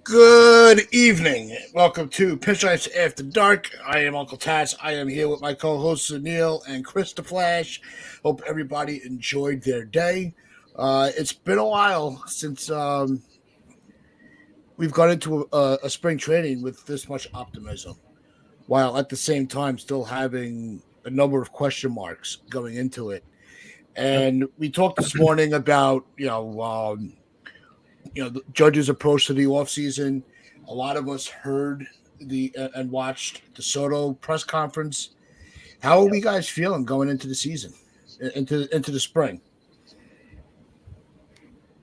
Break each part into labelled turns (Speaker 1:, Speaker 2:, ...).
Speaker 1: Good evening. Welcome to Pinstripes After Dark. I am Uncle Taz. I am here with my co-hosts Neil and Chris the Flash. Hope everybody enjoyed their day. It's been a while since we've got into a spring training with this much optimism, while at the same time still having a number of question marks going into it.
Speaker 2: Yep.
Speaker 1: And we talked this morning about the judges' approach to the offseason. A lot of us heard the and watched the Soto press conference. How are we
Speaker 2: Yep.
Speaker 1: guys feeling going into the season, into the spring?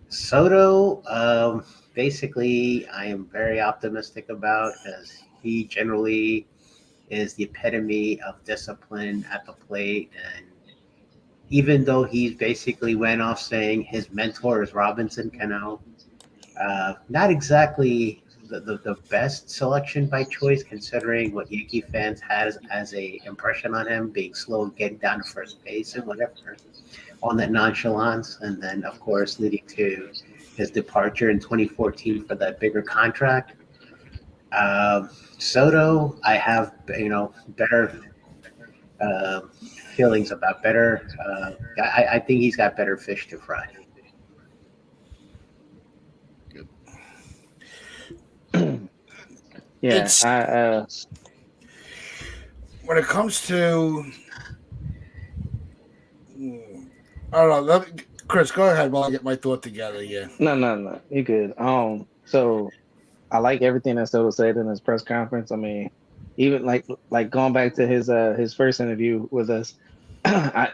Speaker 2: Soto, basically, I am very optimistic about as he generally is the epitome of discipline at the plate. And even though he's basically went off saying his mentor is Robinson Cano, not exactly the best selection by choice, considering what Yankee fans has as a impression on him, being slow, getting down to first base and whatever, on that nonchalance, and then of course leading to his departure in 2014 for that bigger contract. Soto, I have better uh, feelings about better. I think he's got better fish to fry.
Speaker 3: Yeah,
Speaker 1: It's
Speaker 3: I
Speaker 1: when it comes to I don't know. Chris, go ahead while I get my thought together. Yeah.
Speaker 3: no, you good. So I like everything that Soto said in his press conference. I mean, even like going back to his first interview with us, I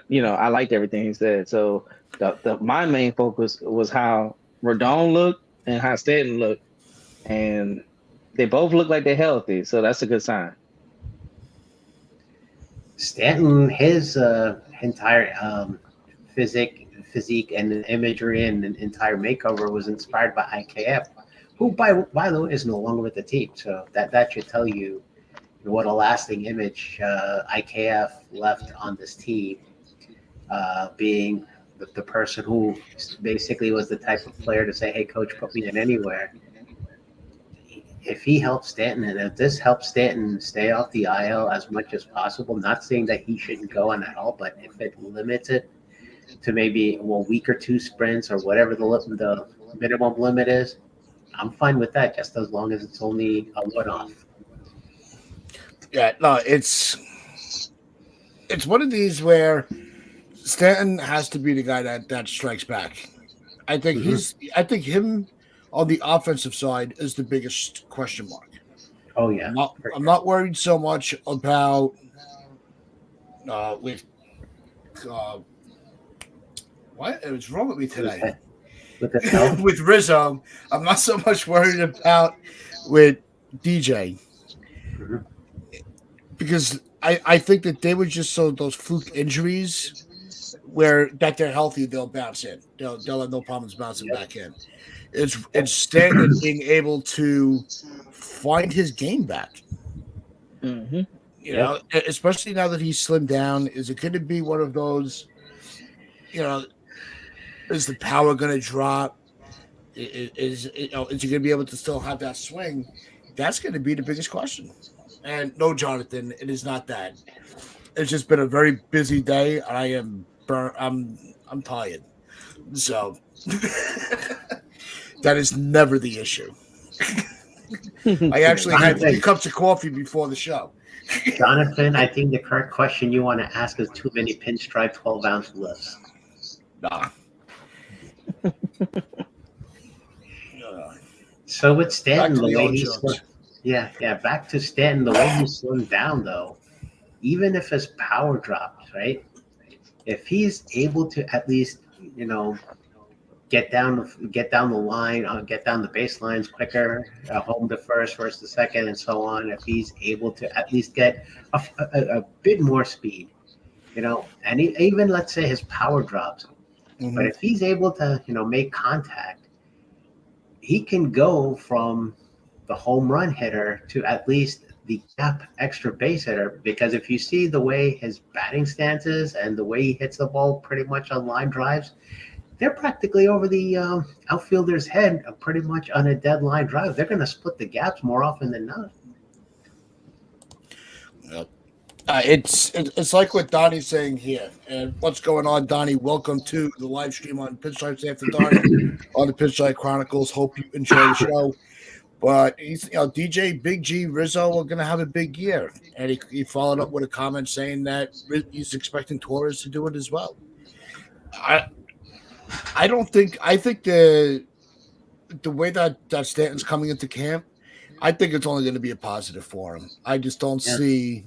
Speaker 3: liked everything he said. So the my main focus was how Rodon looked and how Stanton looked, and they both look like they're healthy. So that's a good sign.
Speaker 2: Stanton, his entire physique and imagery and an entire makeover was inspired by IKF, who by the way is no longer with the team. So that should tell you what a lasting image IKF left on this team, being the person who basically was the type of player to say, "Hey, coach, put me in anywhere." If he helps Stanton, and if this helps Stanton stay off the IL as much as possible, not saying that he shouldn't go on at all, but if it limits it to maybe a week or two sprints or whatever the minimum limit is, I'm fine with that, just as long as it's only a one-off.
Speaker 1: Yeah. No, it's one of these where Stanton has to be the guy that strikes back.
Speaker 2: Mm-hmm.
Speaker 1: I think him on the offensive side is the biggest question mark.
Speaker 2: Oh yeah, for
Speaker 1: I'm
Speaker 2: sure.
Speaker 1: not worried so much about with uh what it was wrong with me
Speaker 2: With
Speaker 1: today
Speaker 2: with his health.
Speaker 1: with Rizzo. I'm not so much worried about with DJ
Speaker 2: Mhm.
Speaker 1: because I think that they were just those fluke injuries where that they're healthy, they'll bounce in. They'll have no problems bouncing
Speaker 2: Yep.
Speaker 1: back in. It's
Speaker 2: Yep.
Speaker 1: Stanton being able to find his game back.
Speaker 3: Hmm.
Speaker 2: Yep.
Speaker 1: Especially now that he's slimmed down. Is it going to be one of those? You know, is the power going to drop? Is he going to be able to still have that swing? That's going to be the biggest question. And no, Jonathan, it is not that. It's just been a very busy day. I am burnt. I'm tired. So that is never the issue. I actually had three
Speaker 2: Jonathan,
Speaker 1: cups of coffee before the show.
Speaker 2: Jonathan, I think the correct question you want to ask is too many pinstripe 12-ounce lifts.
Speaker 1: Nah. Uh,
Speaker 2: So with
Speaker 1: Back
Speaker 2: Stanton,
Speaker 1: to
Speaker 2: the
Speaker 1: the
Speaker 2: way
Speaker 1: old
Speaker 2: he's
Speaker 1: jokes.
Speaker 2: yeah, back to Stanton, the way he's slimmed down though, even if his power drops, right? If he's able to at least, you know, get down the line, get down the baselines quicker, home to first to second, and so on. If he's able to at least get a bit more speed, and even let's say his power drops, but
Speaker 1: Hmm.
Speaker 2: if he's able to, make contact, he can go from the home run hitter to at least the gap extra base hitter. Because if you see the way his batting stance is and the way he hits the ball pretty much on line drives, they're practically over the outfielder's head, pretty much on a deadline drive. They're going to split the gaps more often than not.
Speaker 1: Yep. It's like what Donnie's saying here. And what's going on, Donnie? Welcome to the live stream on Pinstripes After Dark on the Pinstripe Chronicles. Hope you enjoy the show. But he's, DJ, Big G, Rizzo are going to have a big year, and he followed up with a comment saying that he's expecting Torres to do it as well. I don't think the way that Stanton's coming into camp, I think it's only going to be a positive for him. I just don't see.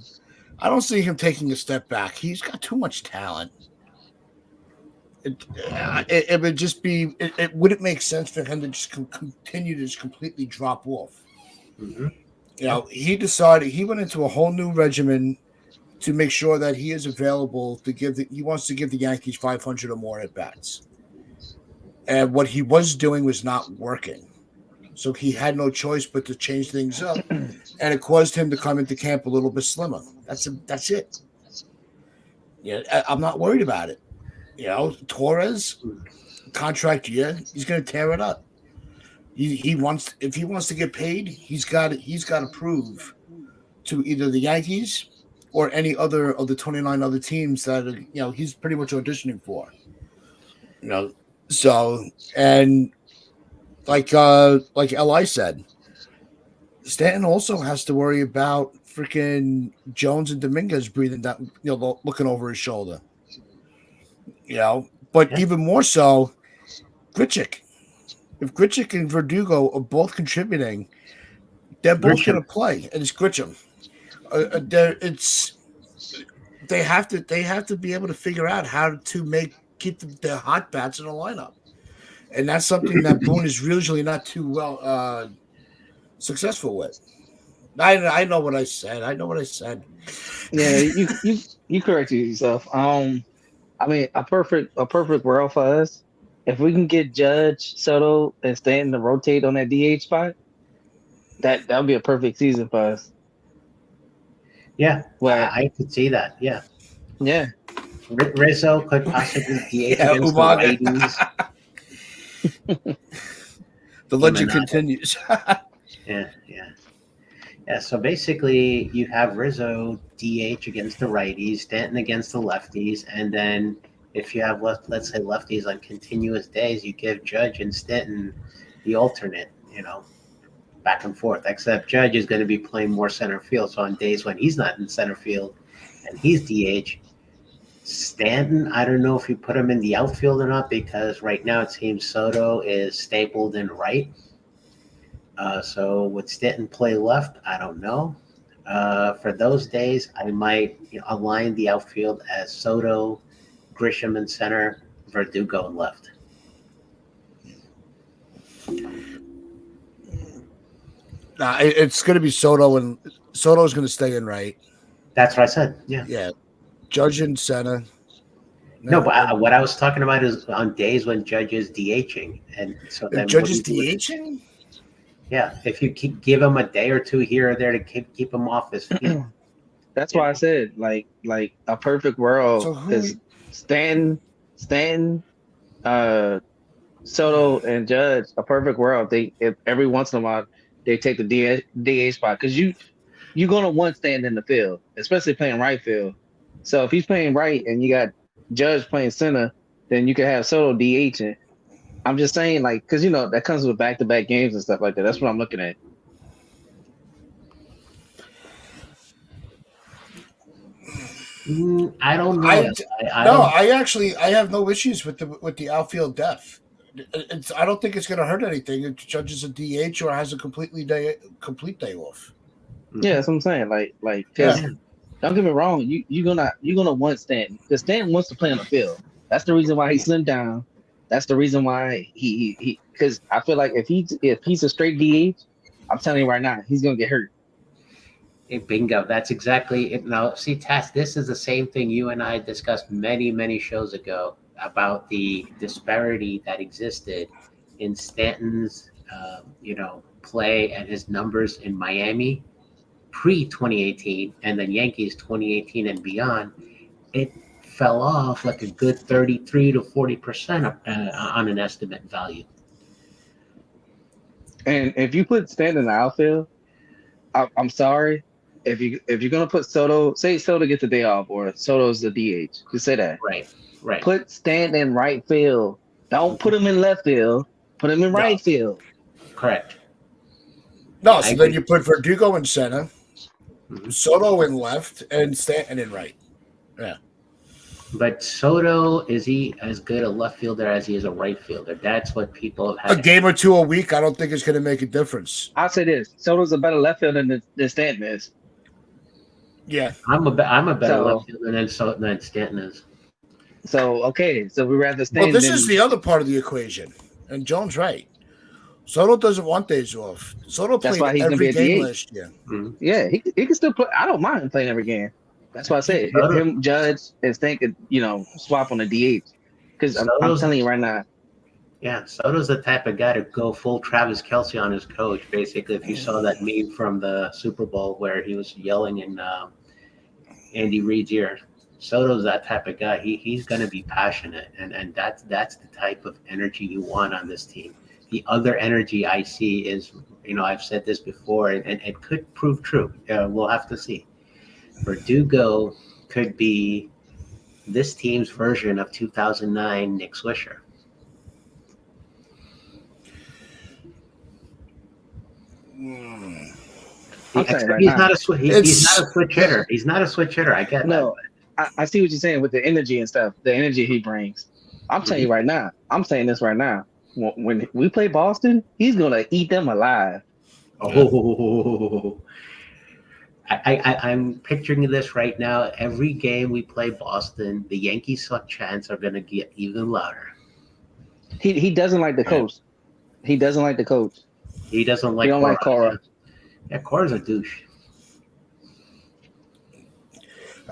Speaker 1: I don't see him taking a step back. He's got too much talent. It would just be. It wouldn't make sense for him to just continue to just completely drop off.
Speaker 2: Mm-hmm.
Speaker 1: He decided he went into a whole new regimen to make sure that he is available to give. He wants to give the Yankees 500 or more at bats, and what he was doing was not working. So he had no choice but to change things up, and it caused him to come into camp a little bit slimmer. That's it. Yeah, I'm not worried about it. Torres, contract year, he's going to tear it up. He wants, if he wants to get paid, he's got to prove to either the Yankees or any other of the 29 other teams that he's pretty much auditioning for. So and. Like Li said, Stanton also has to worry about freaking Jones and Dominguez breathing down, looking over his shoulder. But even more so, Grichuk. If Grichuk and Verdugo are both contributing, they're both going to play, and it's Grisham. They have to be able to figure out how to keep their hot bats in the lineup. And that's something that Boone is usually not too well successful with. I know what I said.
Speaker 3: Yeah, you corrected yourself. I mean, a perfect world for us. If we can get Judge, Soto, and Stanton to rotate on that DH spot, that would be a perfect season for us.
Speaker 2: Yeah, I could see that. Yeah. Rizzo could possibly DH against the Raiders.
Speaker 1: The legend continues.
Speaker 2: Yeah. So basically, you have Rizzo DH against the righties, Stanton against the lefties, and then if you have let's say lefties on continuous days, you give Judge and Stanton the alternate, back and forth. Except Judge is going to be playing more center field, so on days when he's not in center field and he's DH. Stanton, I don't know if you put him in the outfield or not, because right now it seems Soto is stapled in right. So would Stanton play left? I don't know. For those days, I might align the outfield as Soto, Grisham in center, Verdugo in left.
Speaker 1: It's going to be Soto, and Soto's going to stay in right.
Speaker 2: That's what I said.
Speaker 1: Yeah. Judge in center.
Speaker 2: No, but what I was talking about is on days when Judge is DHing, and so then
Speaker 1: Judge is DHing.
Speaker 2: Yeah, if you give him a day or two here or there to keep him off his feet.
Speaker 3: That's why I said like a perfect world is Stanton, Soto, and Judge. A perfect world. If every once in a while they take the DH spot, because you're gonna want Stanton in the field, especially playing right field. So if he's playing right and you got Judge playing center, then you can have Soto DHing. I'm just saying, because that comes with back-to-back games and stuff like that. That's what I'm looking at.
Speaker 2: I don't know.
Speaker 1: I have no issues with the outfield depth. I don't think it's going to hurt anything if Judge is a DH or has a complete day off.
Speaker 3: Yeah, that's what I'm saying. Don't get me wrong. You're gonna want Stanton, because Stanton wants to play on the field. That's the reason why he slimmed down. That's the reason why he because I feel like if he's a straight DH, I'm telling you right now, he's gonna get hurt.
Speaker 2: Hey, bingo. That's exactly it. Now, see, Tass, this is the same thing you and I discussed many shows ago about the disparity that existed in Stanton's, play and his numbers in Miami pre-2018, and then Yankees 2018 and beyond. It fell off like a good 33 to 40% on an estimate value.
Speaker 3: And if you put Stanton in the outfield, I'm sorry. If you're gonna put Soto, say Soto gets the day off, or Soto's the DH, just say that.
Speaker 2: Right.
Speaker 3: Put Stanton in right field. Don't put him in left field. Put him in right field.
Speaker 2: Correct.
Speaker 1: No,
Speaker 2: Yeah,
Speaker 1: so then you put Verdugo in center, Soto in left, and Stanton in right. Yeah.
Speaker 2: But Soto, is he as good a left fielder as he is a right fielder? That's what people have had.
Speaker 1: A game or two a week, I don't think it's going to make a difference.
Speaker 3: I'll say this: Soto's a better left fielder than Stanton is.
Speaker 1: Yeah,
Speaker 2: I'm a better left fielder than Stanton is.
Speaker 3: So okay, so we rather Stanton.
Speaker 1: Well, this is the other part of the equation, and John's right. Soto doesn't want days off. Soto played every game last year.
Speaker 3: Mm-hmm. Yeah, he can still play. I don't mind him playing every game. That's why I say him, Judge, and Stanton could, swap on the DH. Because I'm telling you right now.
Speaker 2: Yeah, Soto's the type of guy to go full Travis Kelce on his coach. Basically, if you saw that meme from the Super Bowl where he was yelling in Andy Reid's ear, Soto's that type of guy. He's going to be passionate, and that's the type of energy you want on this team. The other energy I see is, I've said this before, and it could prove true. We'll have to see. Verdugo could be this team's version of 2009 Nick Swisher. He's not a switch hitter. He's not a switch hitter. I get that.
Speaker 3: I see what you're saying with the energy and stuff. The energy he brings. I'm telling you right now. I'm saying this right now. When we play Boston, he's gonna eat them alive.
Speaker 2: Oh, I'm picturing this right now. Every game we play Boston, the Yankees' chants are gonna get even louder.
Speaker 3: He doesn't like the coach. He doesn't like the coach.
Speaker 2: He doesn't like.
Speaker 3: He don't like Cora.
Speaker 2: Yeah, Cora's a douche.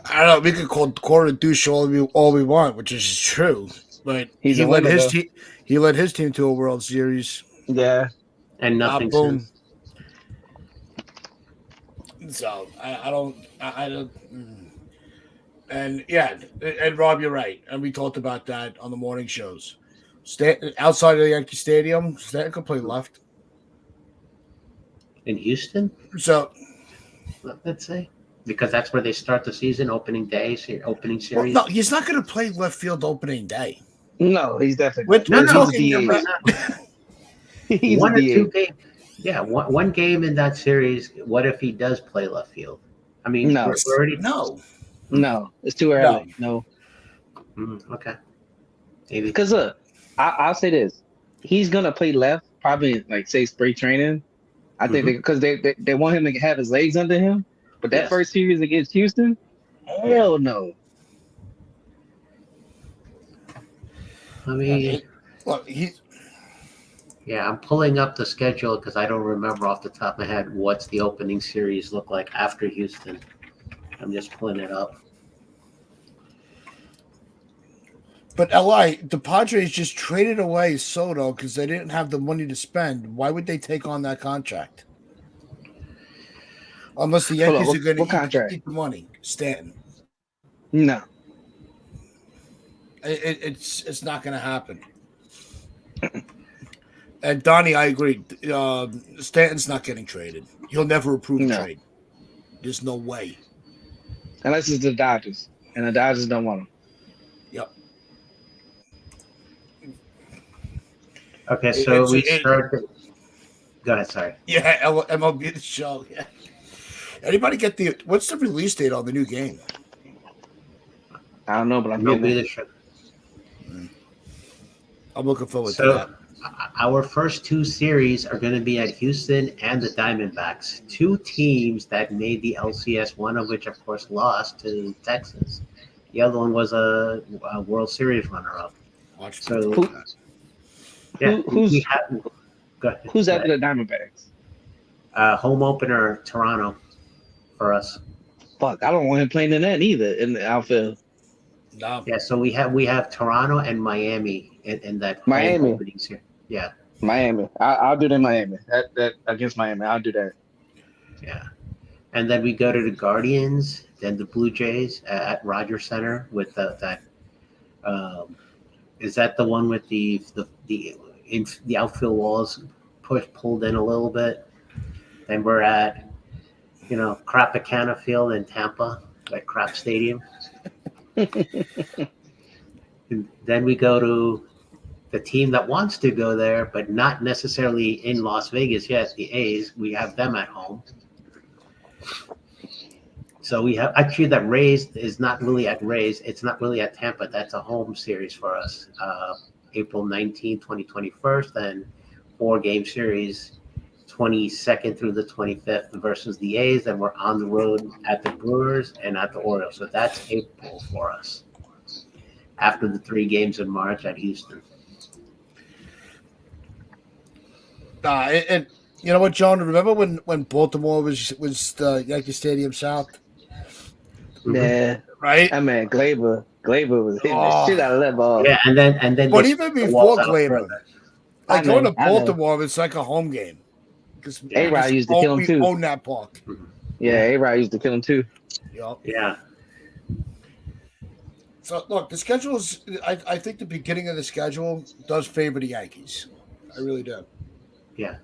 Speaker 1: I don't know. We could call Cora a douche all we want, which is true. But he led his team to a World Series.
Speaker 3: Yeah,
Speaker 2: and nothing. Boom.
Speaker 1: So I don't. And yeah, and Rob, you're right. And we talked about that on the morning shows. Outside of the Yankee Stadium, Stanton could play left.
Speaker 2: In Houston?
Speaker 1: So
Speaker 2: let's say. Because that's where they start the season, opening series.
Speaker 1: Well, no, he's not going to play left field opening day.
Speaker 3: No, he's definitely.
Speaker 1: We're talking about
Speaker 2: one or two games. Yeah, one game in that series. What if he does play left field? I mean,
Speaker 3: no,
Speaker 2: we're already
Speaker 3: no, it's too early. No.
Speaker 2: Okay. Maybe
Speaker 3: because look, I'll say this: he's gonna play left, probably like say spring training. I think because they want him to have his legs under him. But that first series against Houston, hell no.
Speaker 2: I mean, I'm pulling up the schedule because I don't remember off the top of my head what's the opening series look like after Houston. I'm just pulling it up.
Speaker 1: But the Padres just traded away Soto because they didn't have the money to spend. Why would they take on that contract? Unless the Yankees are going to eat the money, Stanton.
Speaker 3: No,
Speaker 1: it's not going to happen. And Donnie, I agree. Stanton's not getting traded. He'll never approve a trade. There's no way,
Speaker 3: unless it's the Dodgers, and the Dodgers don't want him.
Speaker 1: Yep.
Speaker 2: Okay, so we start. Go ahead. Sorry.
Speaker 1: Yeah, MLB the show. Yeah. Anybody get what's the release date on the new game?
Speaker 3: I don't know, but I'm getting it.
Speaker 1: I'm looking forward to that.
Speaker 2: Our first two series are going to be at Houston and the Diamondbacks, two teams that made the LCS, one of which, of course, lost to Texas. The other one was a World Series runner-up.
Speaker 3: Who's after the Diamondbacks?
Speaker 2: Home opener, Toronto. For us.
Speaker 3: Fuck, I don't want him playing in that either in the outfield.
Speaker 1: No.
Speaker 2: Yeah, so we have Toronto and Miami in that
Speaker 3: Miami
Speaker 2: openings here. Yeah.
Speaker 3: Miami. I'll do that in Miami. That against Miami. I'll do that.
Speaker 2: Yeah. And then we go to the Guardians then the Blue Jays at Rogers Center with that. Is that the one with the outfield walls pulled in a little bit? Then we're at Crapacana Field in Tampa, at Crap Stadium. And then we go to the team that wants to go there, but not necessarily in Las Vegas yet. The A's, we have them at home. So we have actually that Rays is not really at Rays. It's not really at Tampa. That's a home series for us. April 19th, 2021, and 4-game series, 22nd through the 25th versus the A's. And we're on the road at the Brewers and at the Orioles. So that's April for us. After the 3 games in March at Houston.
Speaker 1: And you know what, John? Remember when Baltimore was the Yankee Stadium South?
Speaker 3: Yeah,
Speaker 1: Right.
Speaker 3: I mean, Glaber was hitting the shit out of that ball.
Speaker 2: Yeah, and then.
Speaker 1: But even before Glaber, like going to
Speaker 3: I know.
Speaker 1: Baltimore, it's like a home game. Because
Speaker 3: A-Rod used to kill him too.
Speaker 1: We own that park.
Speaker 3: Yeah, A-Rod used to kill him too.
Speaker 1: Yep.
Speaker 2: Yeah.
Speaker 1: So look, the schedule is. I think the beginning of the schedule does favor the Yankees. I really do.
Speaker 2: Yeah.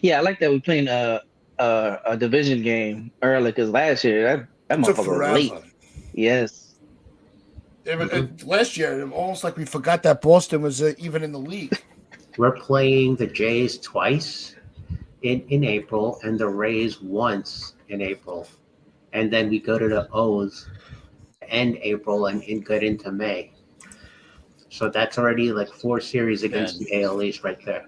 Speaker 3: Yeah, I like that we're playing a division game early because last year that
Speaker 1: Took
Speaker 3: motherfucker was
Speaker 1: forever.
Speaker 3: late. Yes.
Speaker 1: Last year, it almost like we forgot that Boston was even in the league.
Speaker 2: We're playing the Jays twice in April and the Rays once in April. And then we go to the O's end April and get into May. So that's already like 4 series against the AL East right there.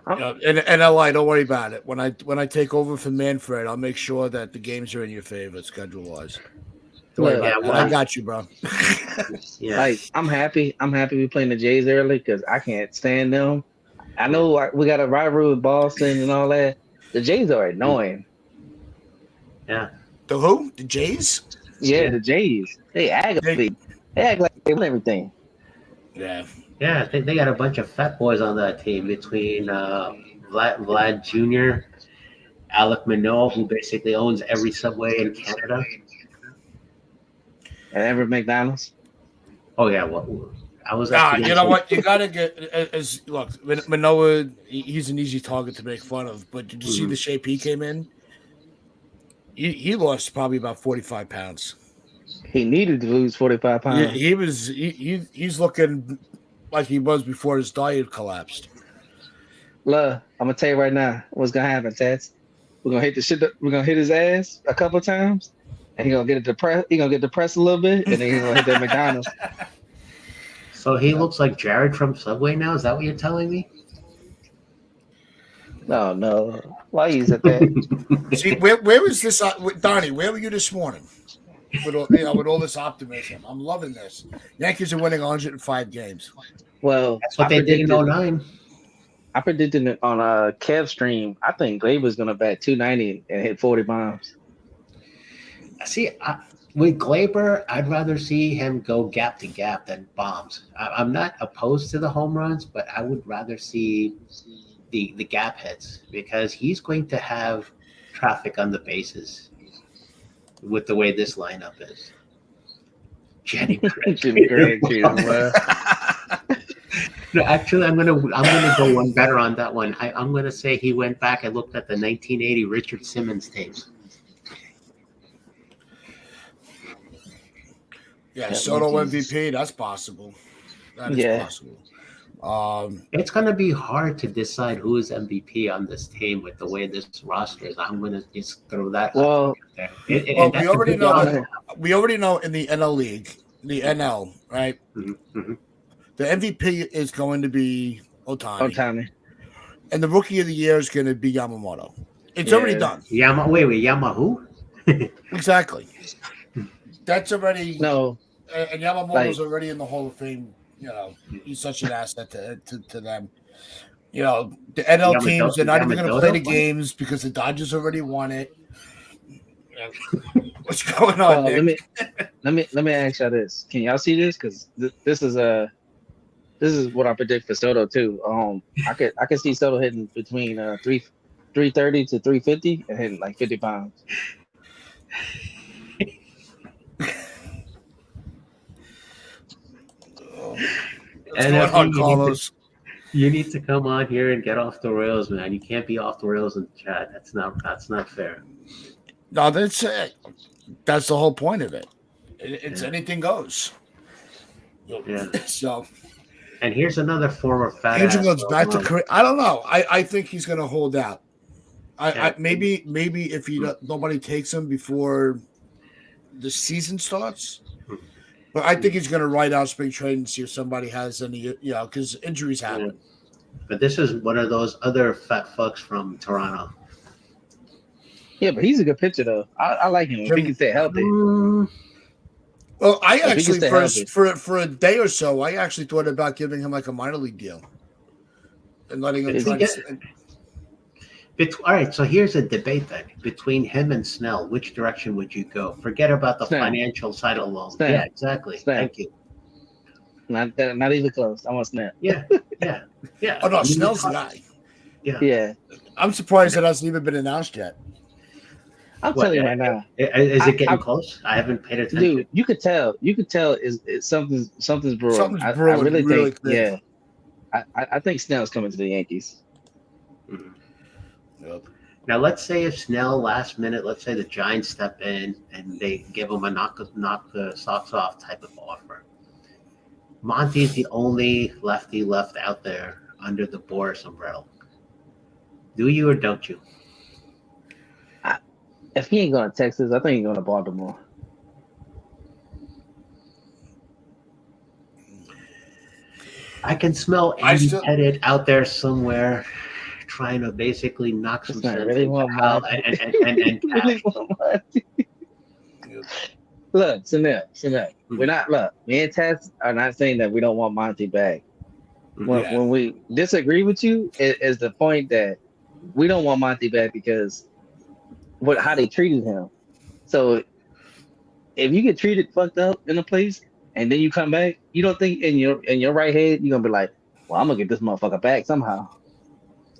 Speaker 1: And LI, don't worry about it. When I take over for Manfred, I'll make sure that the games are in your favor schedule wise. I got you, bro.
Speaker 2: Yeah.
Speaker 3: Like I'm happy we're playing the Jays early because I can't stand them. I know we got a rivalry with Boston and all that. The Jays are annoying.
Speaker 2: Yeah.
Speaker 1: The who? The Jays?
Speaker 3: Yeah, the Jays. They aggravate. They act like they win everything.
Speaker 1: Yeah.
Speaker 2: Yeah, they got a bunch of fat boys on that team between Vlad Jr., Alec Manoah, who basically owns every Subway in Canada.
Speaker 3: And every McDonald's.
Speaker 2: Oh, yeah. Well, I was
Speaker 1: you know what? You got to get – look, Manoah, he's an easy target to make fun of, but did you see the shape he came in? He lost probably about 45 pounds.
Speaker 3: He needed to lose 45 pounds.
Speaker 1: He's looking like he was before his diet collapsed.
Speaker 3: Look, I'm gonna tell you right now what's gonna happen, Tats. We're gonna hit the shit. We're gonna hit his ass a couple of times, and he's gonna get depressed. He's gonna get depressed a little bit, and then he's gonna hit that McDonald's.
Speaker 2: So he looks like Jared from Subway now? Is that what you're telling me?
Speaker 3: No. Why you at that?
Speaker 1: See, where was this, Donnie? Where were you this morning? With all this optimism, I'm loving this. Yankees are winning 105 games.
Speaker 3: Well,
Speaker 2: that's what they did in 09.
Speaker 3: I predicted it on a Kev stream. I think Glaber's gonna bat 290 and hit 40 bombs.
Speaker 2: See, with Glaber, I'd rather see him go gap to gap than bombs. I'm not opposed to the home runs, but I would rather see the gap hits because he's going to have traffic on the bases with the way this lineup is. Jenny Craig. No, actually, I'm gonna go one better on that one. I'm gonna say he went back and looked at the 1980 Richard Simmons tapes.
Speaker 1: Yeah, Soto MVP. That's possible. That is possible.
Speaker 2: It's gonna be hard to decide who is MVP on this team with the way this roster is. I'm gonna just throw that.
Speaker 3: Well,
Speaker 1: we already know. We already know in the NL League, the NL, right?
Speaker 2: Mm-hmm.
Speaker 1: The MVP is going to be Ohtani. And the Rookie of the Year is going to be Yamamoto. It's already done.
Speaker 2: Wait, Yamahu?
Speaker 1: Exactly. That's already
Speaker 3: no.
Speaker 1: And Yamamoto's already in the Hall of Fame. You know, he's such an asset to them. You know, the NL teams are not even going to play the games because the Dodgers already won it. What's going on, Nick?
Speaker 3: Let me ask y'all this. Can y'all see this? Because this is what I predict for Soto too. I could see Soto hitting between 330 to 350 and hitting like 50 pounds.
Speaker 1: What's
Speaker 2: And
Speaker 1: going
Speaker 2: I
Speaker 1: on,
Speaker 2: think
Speaker 1: Carlos?
Speaker 2: you need to come on here and get off the rails, man. You can't be off the rails in the chat. That's not fair.
Speaker 1: No, that's it. That's the whole point of it. It's
Speaker 2: Yeah.
Speaker 1: anything goes.
Speaker 2: Yeah.
Speaker 1: So
Speaker 2: And here's another former fat
Speaker 1: Angel
Speaker 2: ass.
Speaker 1: goes back to career. I don't know. I think he's going to hold out.
Speaker 2: Yeah.
Speaker 1: Maybe if nobody takes him before the season starts, but I think he's going to ride out spring training and see if somebody has any, because injuries happen.
Speaker 2: But this is one of those other fat fucks from Toronto.
Speaker 3: Yeah, but he's a good pitcher though. I like him if he can stay healthy.
Speaker 1: Well, I
Speaker 3: If he can
Speaker 1: actually
Speaker 3: stay healthy.
Speaker 1: for a day or so, I actually thought about giving him like a minor league deal and letting him
Speaker 3: Is
Speaker 1: try
Speaker 3: he
Speaker 1: to.
Speaker 2: All right, so here's a debate then. Between him and Snell, which direction would you go? Forget about the
Speaker 3: Snell.
Speaker 2: financial side alone.
Speaker 3: Snell.
Speaker 2: Yeah, exactly.
Speaker 3: Snell.
Speaker 2: Thank you.
Speaker 3: Not even close. I want Snap.
Speaker 2: Yeah.
Speaker 1: Oh no, Snell's the guy.
Speaker 3: Yeah.
Speaker 1: I'm surprised it hasn't even been announced yet.
Speaker 3: I'm telling you right now.
Speaker 2: Is it getting close? I haven't paid attention.
Speaker 3: Dude, you could tell. It's something's brewing.
Speaker 1: Something's
Speaker 3: I
Speaker 1: brewing
Speaker 3: really
Speaker 1: really
Speaker 3: think.
Speaker 1: quick.
Speaker 3: Yeah. I think Snell's coming to the Yankees.
Speaker 1: Yep.
Speaker 2: Now, let's say if Snell last minute, let's say the Giants step in and they give him a knock the socks off type of offer. Monty's the only lefty left out there under the Boris umbrella. Do you or don't you?
Speaker 3: If he ain't going to Texas, I think he's going to Baltimore.
Speaker 2: I can smell Andy Pettit out there somewhere trying to basically knock some sense
Speaker 3: really
Speaker 2: out and
Speaker 3: really Look, Chanel. We and Tess are not saying that we don't want Monty back. When we disagree with you, is the point that we don't want Monty back because how they treated him. So if you get treated fucked up in a place and then you come back, you don't think in your right head you're gonna be like, well, I'm gonna get this motherfucker back somehow.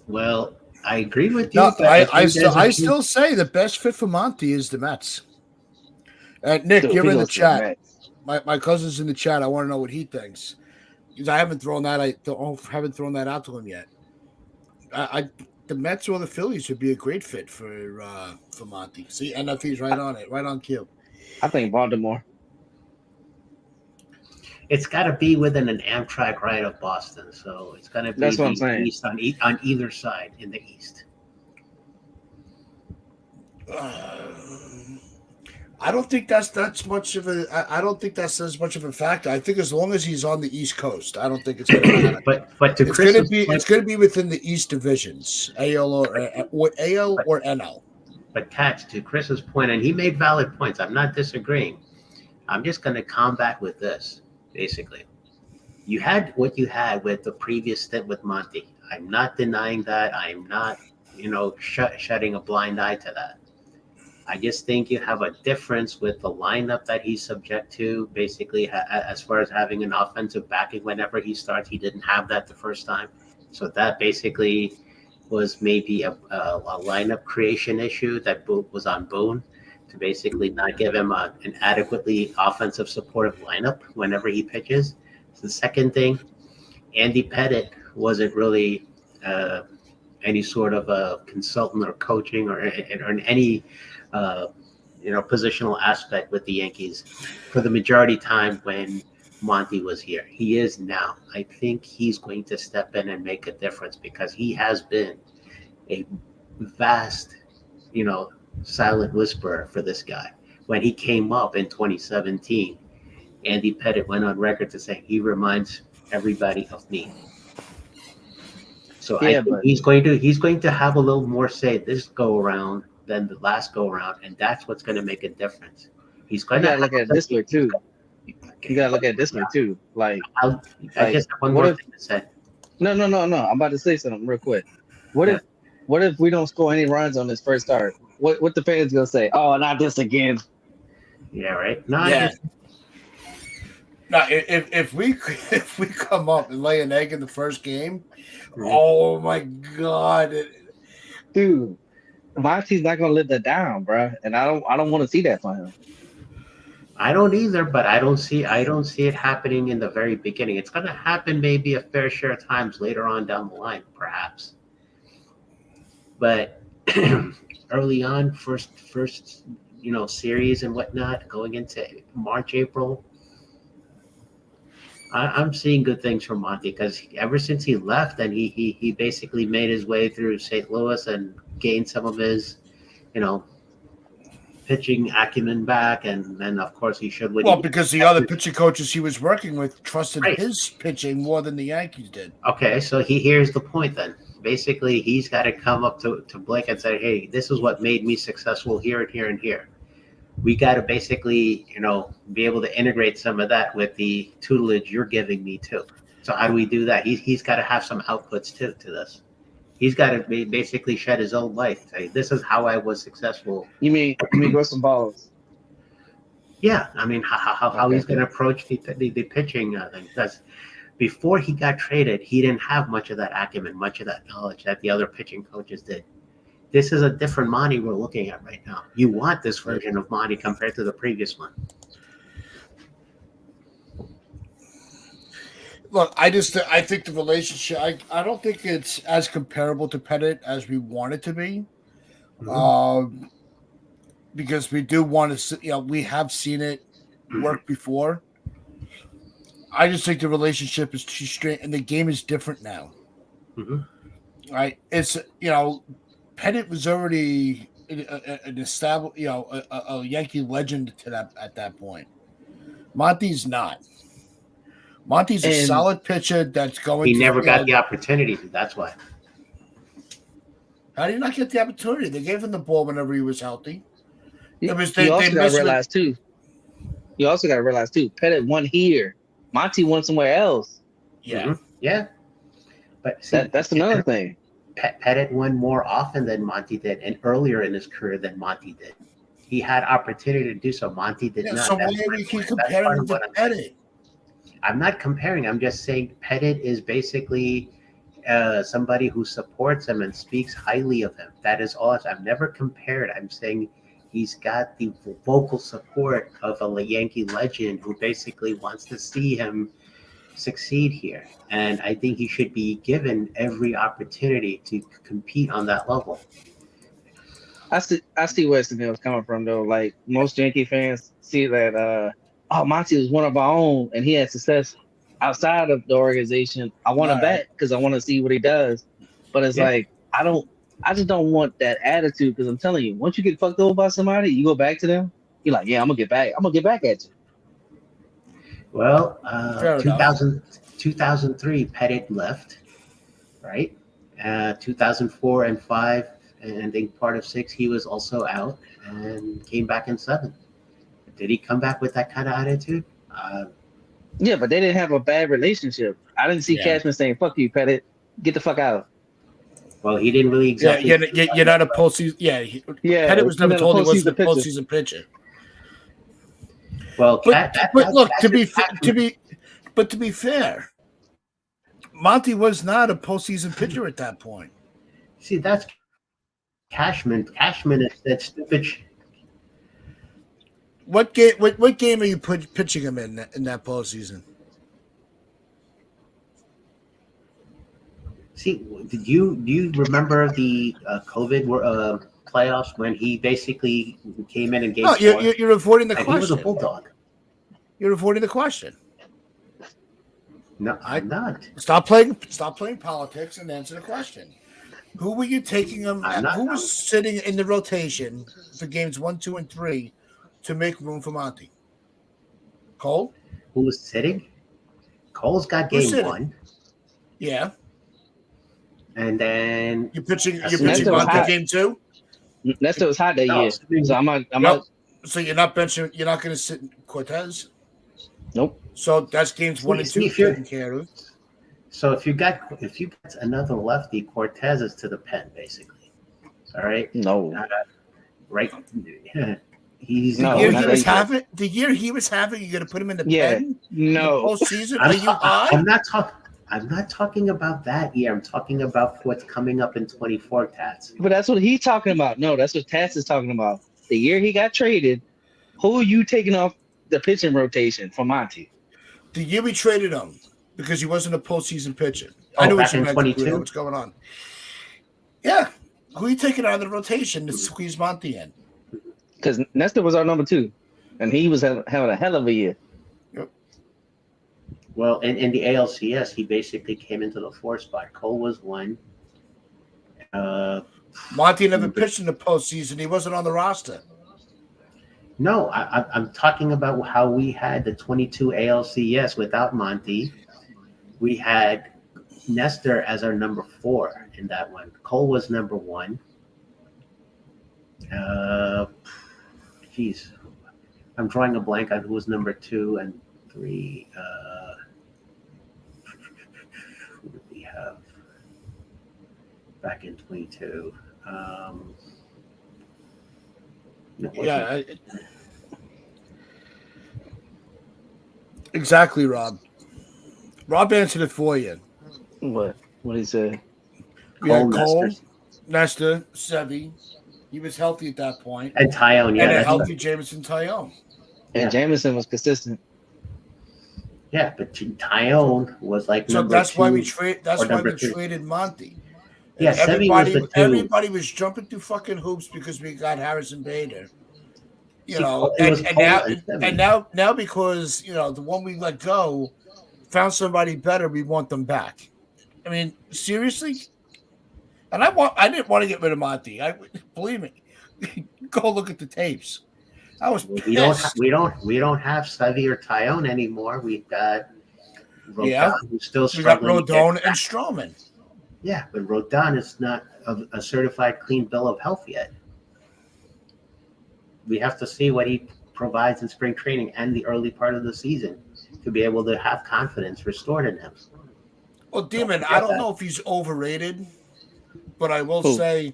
Speaker 2: Well, I agree with you.
Speaker 1: No, I still say the best fit for Monty is the Mets. Nick,
Speaker 3: Dude,
Speaker 1: you're in the chat. My cousin's in the chat. I want to know what he thinks because I haven't thrown that. Haven't thrown that out to him yet. The Mets or the Phillies would be a great fit for Monty. See, NFT's right on it, right on cue.
Speaker 3: I think Baltimore.
Speaker 2: It's got to be within an Amtrak ride of Boston, so it's going to be
Speaker 3: That's what I'm saying.
Speaker 2: East on either side in the East.
Speaker 1: I don't think that's much of a. I don't think that's as much of a factor. I think as long as he's on the East Coast, I don't think it's going to matter.
Speaker 2: but to
Speaker 1: it's going to be within the East divisions, AL or NL.
Speaker 2: But Tats, to Chris's point, and he made valid points. I'm not disagreeing. I'm just going to combat with this. Basically, you had what you had with the previous stint with Monty. I'm not denying that. I'm not, shutting a blind eye to that. I just think you have a difference with the lineup that he's subject to. Basically, as far as having an offensive backing whenever he starts, he didn't have that the first time. So that basically was maybe a lineup creation issue that was on Boone to basically not give him an adequately offensive supportive lineup whenever he pitches. So the second thing, Andy Pettit wasn't really any sort of a consultant or coaching or in any positional aspect with the Yankees for the majority time when Monty was here. He is now. I think he's going to step in and make a difference because he has been a vast, silent whisperer for this guy. When he came up in 2017, Andy Pettit went on record to say he reminds everybody of me. So I think he's going to have a little more say this go around than the last go around, and that's what's going to make a difference. He's going to
Speaker 3: look at it this way too. You gotta look at it this way too. Like,
Speaker 2: I just have one more thing to say.
Speaker 3: No. I'm about to say something real quick. What if we don't score any runs on this first start? What the fans gonna say? Oh, not this again.
Speaker 2: Yeah, right.
Speaker 1: Now, if we come up and lay an egg in the first game, oh my god,
Speaker 3: dude. Monty's not gonna let that down, bro. And I don't want to see that for him.
Speaker 2: I don't either, but I don't see it happening in the very beginning. It's going to happen maybe a fair share of times later on down the line, perhaps. But early on, first series and whatnot, going into March, April, I'm seeing good things from Monty because ever since he left and he basically made his way through St. Louis and gained some of his, pitching acumen back, and then of course he should.
Speaker 1: Because the other pitching coaches he was working with trusted his pitching more than the Yankees did.
Speaker 2: Okay, so here's the point then. Basically, he's got to come up to Blake and say, "Hey, this is what made me successful here and here and here." We got to basically, be able to integrate some of that with the tutelage you're giving me too. So how do we do that? He's got to have some outputs to this. He's got to basically shed his own light. Say, this is how I was successful.
Speaker 3: You mean grow some balls?
Speaker 2: Yeah, I mean how he's going to approach the pitching thing. Because before he got traded, he didn't have much of that acumen, much of that knowledge that the other pitching coaches did. This is a different Monty we're looking at right now. You want this version of Monty compared to the previous one.
Speaker 1: Look, I think the relationship. I don't think it's as comparable to Pettit as we want it to be, because we do want to. We have seen it work before. I just think the relationship is too straight, and the game is different now.
Speaker 2: Mm-hmm.
Speaker 1: Right? It's Pettit was already an established, a Yankee legend at that point. Monty's not. Monty's a solid pitcher that's going.
Speaker 2: He never got the opportunity. That's why.
Speaker 1: How did he not get the opportunity? They gave him the ball whenever he was healthy.
Speaker 3: You also got to realize too. Pettit won here. Monty won somewhere else.
Speaker 1: Yeah,
Speaker 2: mm-hmm. Yeah. But see,
Speaker 3: that's another thing.
Speaker 2: Pettit won more often than Monty did, and earlier in his career than Monty did. He had opportunity to do so. Monty did not.
Speaker 1: So why do you keep comparing him to Pettit?
Speaker 2: I'm not comparing. I'm just saying Pettit is basically somebody who supports him and speaks highly of him. That is all. I've never compared. I'm saying he's got the vocal support of a Yankee legend who basically wants to see him succeed here. And I think he should be given every opportunity to compete on that level.
Speaker 3: I see where Stanley's coming from though. Like most Yankee fans see that Monty was one of our own and he had success outside of the organization. I want him back because I want to see what he does. But it's like I just don't want that attitude because I'm telling you, once you get fucked over by somebody, you go back to them, you're like, yeah, I'm gonna get back at you.
Speaker 2: Well, 2003, Pettit left, right? 2004 and 5, and I think part of 6, he was also out and came back in 7. Did he come back with that kind of attitude?
Speaker 3: Yeah, but they didn't have a bad relationship. I didn't see Cashman saying, fuck you, Pettit. Get the fuck out.
Speaker 2: Well, he didn't really exactly.
Speaker 1: Yeah, you're not a postseason. Yeah. Pettit was never told he wasn't a postseason pitcher.
Speaker 2: Well,
Speaker 1: to be fair, Monty was not a postseason pitcher at that point.
Speaker 2: See, that's Cashman. Cashman is that stupid.
Speaker 1: What game are you pitching him in that postseason?
Speaker 2: See, do you remember the COVID playoffs when he basically came in and gave?
Speaker 1: No, you're avoiding the question.
Speaker 2: He was a bulldog.
Speaker 1: You're avoiding the question.
Speaker 2: No, I'm not.
Speaker 1: Stop playing politics and answer the question. Who were you taking him? Who was sitting in the rotation for games 1, 2, and 3 to make room for Monty? Cole?
Speaker 2: Who was sitting? Cole's got game 1.
Speaker 1: Yeah.
Speaker 2: And then
Speaker 1: you're pitching Monty game 2?
Speaker 3: Nestor was hot that year. So I'm not.
Speaker 1: So you're not benching. You're not going to sit Cortez.
Speaker 3: Nope.
Speaker 1: So that's games 1 and 2 taken care of.
Speaker 2: So if you got another lefty, Cortez is to the pen basically. All right.
Speaker 3: No.
Speaker 2: Right.
Speaker 1: He's the year he was having. You're going to put him in the pen.
Speaker 3: No.
Speaker 1: The postseason. Are you high?
Speaker 2: I'm not talking. I'm not talking about that year. I'm talking about what's coming up in 24, Tats.
Speaker 3: But that's what he's talking about. No, that's what Taz is talking about. The year he got traded, who are you taking off the pitching rotation for Monty?
Speaker 1: The year we traded him because he wasn't a postseason pitcher. I
Speaker 2: Oh,
Speaker 1: knew what
Speaker 2: back
Speaker 1: you
Speaker 2: in
Speaker 1: meant.
Speaker 2: 22?
Speaker 1: What's going on? Yeah, who are you taking out of the rotation to squeeze Monty in?
Speaker 3: Because Nestor was our number 2, and he was having a hell of a year.
Speaker 2: Well, in the ALCS, he basically came into the 4 spot. Cole was 1.
Speaker 1: Monty never pitched in the postseason. He wasn't on the roster.
Speaker 2: No, I'm talking about how we had the 22 ALCS without Monty. We had Nestor as our number 4 in that one. Cole was number 1. Geez, I'm drawing a blank on who was number 2 and 3. Who did we have back in 22?
Speaker 1: Yeah, exactly, Rob. Rob answered it for you.
Speaker 3: What did he say?
Speaker 1: We had Cole,
Speaker 2: Nestor,
Speaker 1: Nestor, Sevy. He was healthy at that point.
Speaker 2: and Tyone. Yeah,
Speaker 1: And a
Speaker 2: that's
Speaker 1: healthy
Speaker 2: right.
Speaker 1: Jameson Tyone.
Speaker 3: And
Speaker 2: Yeah.
Speaker 3: Jameson was consistent.
Speaker 2: Yeah, but Tyone was like
Speaker 1: So
Speaker 2: number
Speaker 1: that's
Speaker 2: 2.
Speaker 1: why we trade. That's
Speaker 2: or
Speaker 1: why
Speaker 2: number
Speaker 1: we
Speaker 2: 3.
Speaker 1: traded Monty.
Speaker 2: Yeah, Sevy was the 2.
Speaker 1: Everybody was jumping through fucking hoops because we got Harrison Bader. You
Speaker 2: See,
Speaker 1: know,
Speaker 2: it was
Speaker 1: and
Speaker 2: Cole
Speaker 1: now
Speaker 2: and Sevy.
Speaker 1: and now because the one we let go found somebody better, we want them back. I mean, seriously. And I didn't want to get rid of Monty. Believe me. Go look at the tapes. I was pissed.
Speaker 2: We don't have Sevy or Tyone anymore. We've got Rodon, who's still
Speaker 1: We got
Speaker 2: struggling.
Speaker 1: Rodon and Stroman.
Speaker 2: Yeah, but Rodon is not a certified clean bill of health yet. We have to see what he provides in spring training and the early part of the season to be able to have confidence restored in him.
Speaker 1: Well, Demon, I don't know if he's overrated, but I will say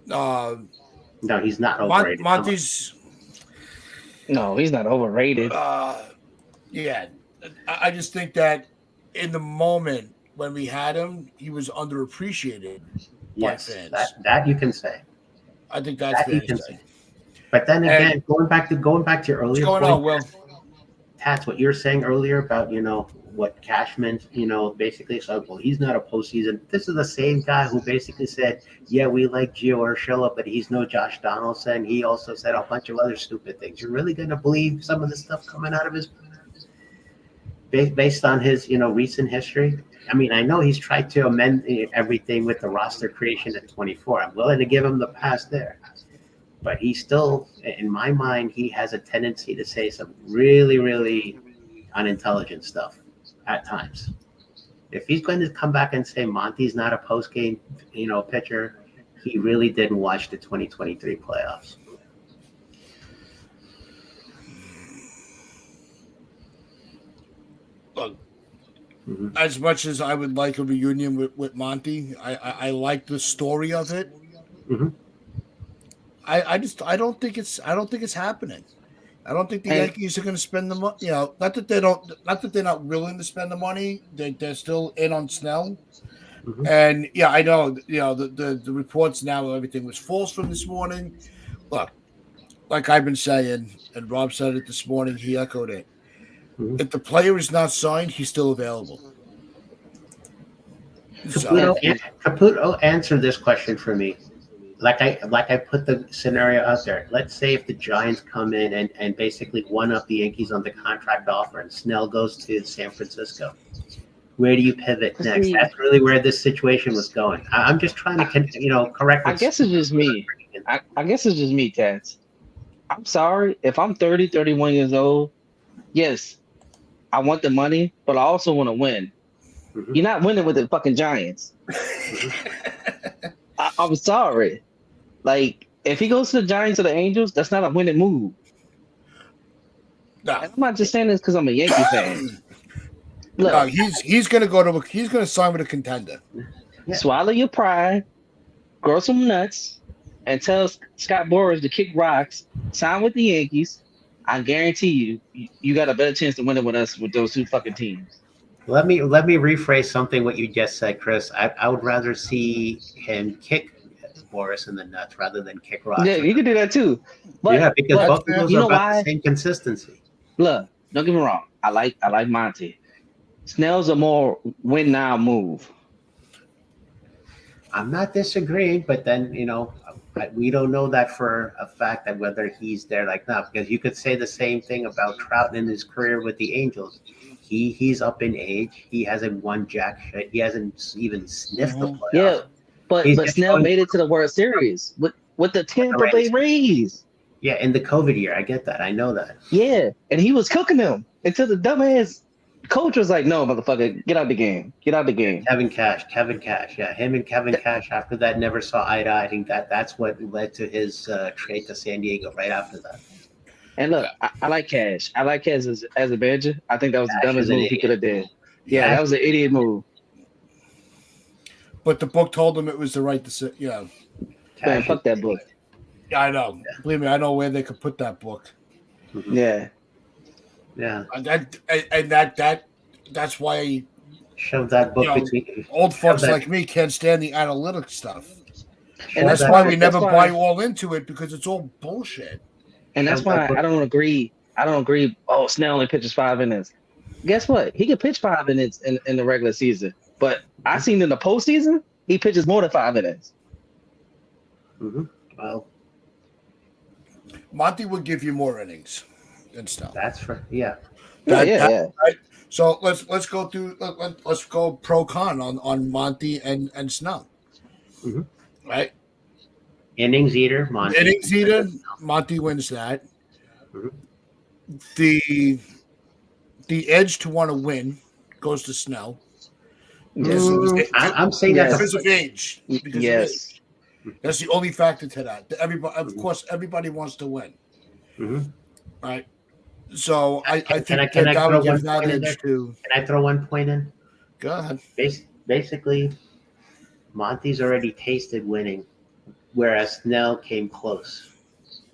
Speaker 2: No, he's not overrated.
Speaker 1: Monty's.
Speaker 3: No, he's not overrated.
Speaker 1: Yeah, I just think that in the moment when we had him, he was underappreciated by fans.
Speaker 2: That you can say.
Speaker 1: I think that's fair to say.
Speaker 2: But then again, going back to your earlier
Speaker 1: What's going on, Will?
Speaker 2: Tats, what you were saying earlier about what Cashman basically said. Well, he's not a postseason. This is the same guy who basically said, "Yeah, we like Gio Urshela, but he's no Josh Donaldson." He also said a bunch of other stupid things. You're really going to believe some of the stuff coming out of his based on his recent history? I mean, I know he's tried to amend everything with the roster creation at 24. I'm willing to give him the pass there. But he still, in my mind, he has a tendency to say some really, really unintelligent stuff at times. If he's going to come back and say Monty's not a post-game, pitcher, he really didn't watch the 2023 playoffs.
Speaker 1: Look, as much as I would like a reunion with Monty, I like the story of it.
Speaker 2: Mm-hmm.
Speaker 1: I don't think it's happening. I don't think the Yankees are going to spend the money. Not that they're not willing to spend the money. They're still in on Snell.
Speaker 2: Mm-hmm.
Speaker 1: And yeah, I know. The reports now, everything was false from this morning. Look, like I've been saying, and Rob said it this morning. He echoed it.
Speaker 2: Mm-hmm.
Speaker 1: If the player is not signed, he's still available.
Speaker 2: Caputo, answer this question for me. Like I put the scenario out there. Let's say if the Giants come in and basically one up the Yankees on the contract offer, and Snell goes to San Francisco. Where do you pivot next? That's really where this situation was going. I'm just trying to, correct.
Speaker 3: I guess it's just me. I guess it's just me, Tats. I'm sorry if I'm 30, 31 years old. Yes, I want the money, but I also want to win. Mm-hmm. You're not winning with the fucking Giants. I'm sorry. Like, if he goes to the Giants or the Angels, that's not a winning move.
Speaker 1: No.
Speaker 3: I'm not just saying this because I'm a Yankee fan. Look,
Speaker 1: no, he's gonna sign with a contender.
Speaker 3: Yeah. Swallow your pride, grow some nuts, and tell Scott Boras to kick rocks. Sign with the Yankees. I guarantee you got a better chance to win it with us with those two fucking teams.
Speaker 2: Let me rephrase something what you just said, Chris. I would rather see him kick Boris in the nuts rather than kick
Speaker 3: Yeah,
Speaker 2: rocks.
Speaker 3: you can do that too.
Speaker 2: Yeah,
Speaker 3: But
Speaker 2: because
Speaker 3: but
Speaker 1: That's
Speaker 2: both of
Speaker 1: fair.
Speaker 2: those
Speaker 3: you
Speaker 2: are
Speaker 3: know
Speaker 2: about the
Speaker 3: why?
Speaker 2: same consistency.
Speaker 3: Look, don't get me wrong. I like Monty. Snell's a more win now move.
Speaker 2: I'm not disagreeing, but then we don't know that for a fact that whether he's there like now, because you could say the same thing about Trout in his career with the Angels. He's up in age. He hasn't won jack shit. He hasn't even sniffed the
Speaker 1: Mhm.
Speaker 3: Yeah,
Speaker 2: playoffs.
Speaker 3: but
Speaker 2: He's
Speaker 3: but
Speaker 2: just
Speaker 3: Snell
Speaker 2: going
Speaker 3: made it to the World Series with the
Speaker 2: with the
Speaker 3: Tampa Bay
Speaker 2: Rays.
Speaker 3: Rays.
Speaker 2: Yeah, in the COVID year, I get that. I know that.
Speaker 3: Yeah, and he was cooking them until the dumbass coach was like, "No, motherfucker, get out the game. Get out the
Speaker 2: Yeah,
Speaker 3: game."
Speaker 2: Kevin Cash. Yeah, him and Kevin Cash. After that, never saw eye to eye. I think that's what led to his trade to San Diego. Right after that,
Speaker 3: And look, I like Cash. I like Cash as a manager. I think that was the
Speaker 2: Cash is
Speaker 3: dumbest
Speaker 2: an
Speaker 3: move he could
Speaker 2: idiot.
Speaker 3: have did. Yeah,
Speaker 1: Yeah,
Speaker 3: that was an idiot move.
Speaker 1: but the book told him it was the right decision. Yeah,
Speaker 3: Man,
Speaker 2: Cash is
Speaker 3: fuck that
Speaker 2: an
Speaker 3: book.
Speaker 2: idiot.
Speaker 1: yeah, I know. Believe me, I know where they could put that book.
Speaker 2: Mhm.
Speaker 3: Yeah,
Speaker 2: Yeah,
Speaker 1: That's why
Speaker 2: shove that book between.
Speaker 1: old
Speaker 2: Shove
Speaker 1: folks
Speaker 2: that.
Speaker 1: like me can't stand the analytic stuff.
Speaker 3: and
Speaker 2: Shove
Speaker 3: that's
Speaker 1: That's
Speaker 2: that.
Speaker 1: why
Speaker 3: why
Speaker 1: we
Speaker 3: that's
Speaker 1: never buy
Speaker 3: why
Speaker 1: all into it because it's all bullshit.
Speaker 3: and that's
Speaker 2: Shove that
Speaker 3: why
Speaker 2: book.
Speaker 3: I don't agree. I don't agree. Oh, Snell only pitches 5 innings. Guess what? He can pitch 5 innings in the regular season, but I seen in the postseason he pitches more than 5 innings.
Speaker 2: Hmm. Well,
Speaker 1: Monty would give you more innings and stuff.
Speaker 2: that's for yeah.
Speaker 3: Yeah,
Speaker 1: That
Speaker 3: yeah,
Speaker 1: that
Speaker 3: yeah.
Speaker 1: right. So let's go through. Let's go pro con on Monty and Snell.
Speaker 2: Hmm.
Speaker 1: Right,
Speaker 2: Innings eater, Monty.
Speaker 1: innings eater. Monty wins that.
Speaker 2: Mhm.
Speaker 1: The the edge to want to win goes to Snell because
Speaker 3: Yes,
Speaker 2: I'm saying that's a
Speaker 3: yes,
Speaker 1: because of age. Because of age.
Speaker 3: yes.
Speaker 1: That's the only factor to that. Everybody, of
Speaker 2: Mhm.
Speaker 1: course, everybody wants to win,
Speaker 2: Mhm.
Speaker 1: right? So I
Speaker 2: Can I
Speaker 1: think that I
Speaker 2: throw
Speaker 1: would give
Speaker 2: one
Speaker 1: that
Speaker 2: point in
Speaker 1: edge
Speaker 2: there?
Speaker 1: to.
Speaker 2: Can I throw one point in?
Speaker 1: Go ahead.
Speaker 2: Basically, Monty's already tasted winning, whereas Snell came close.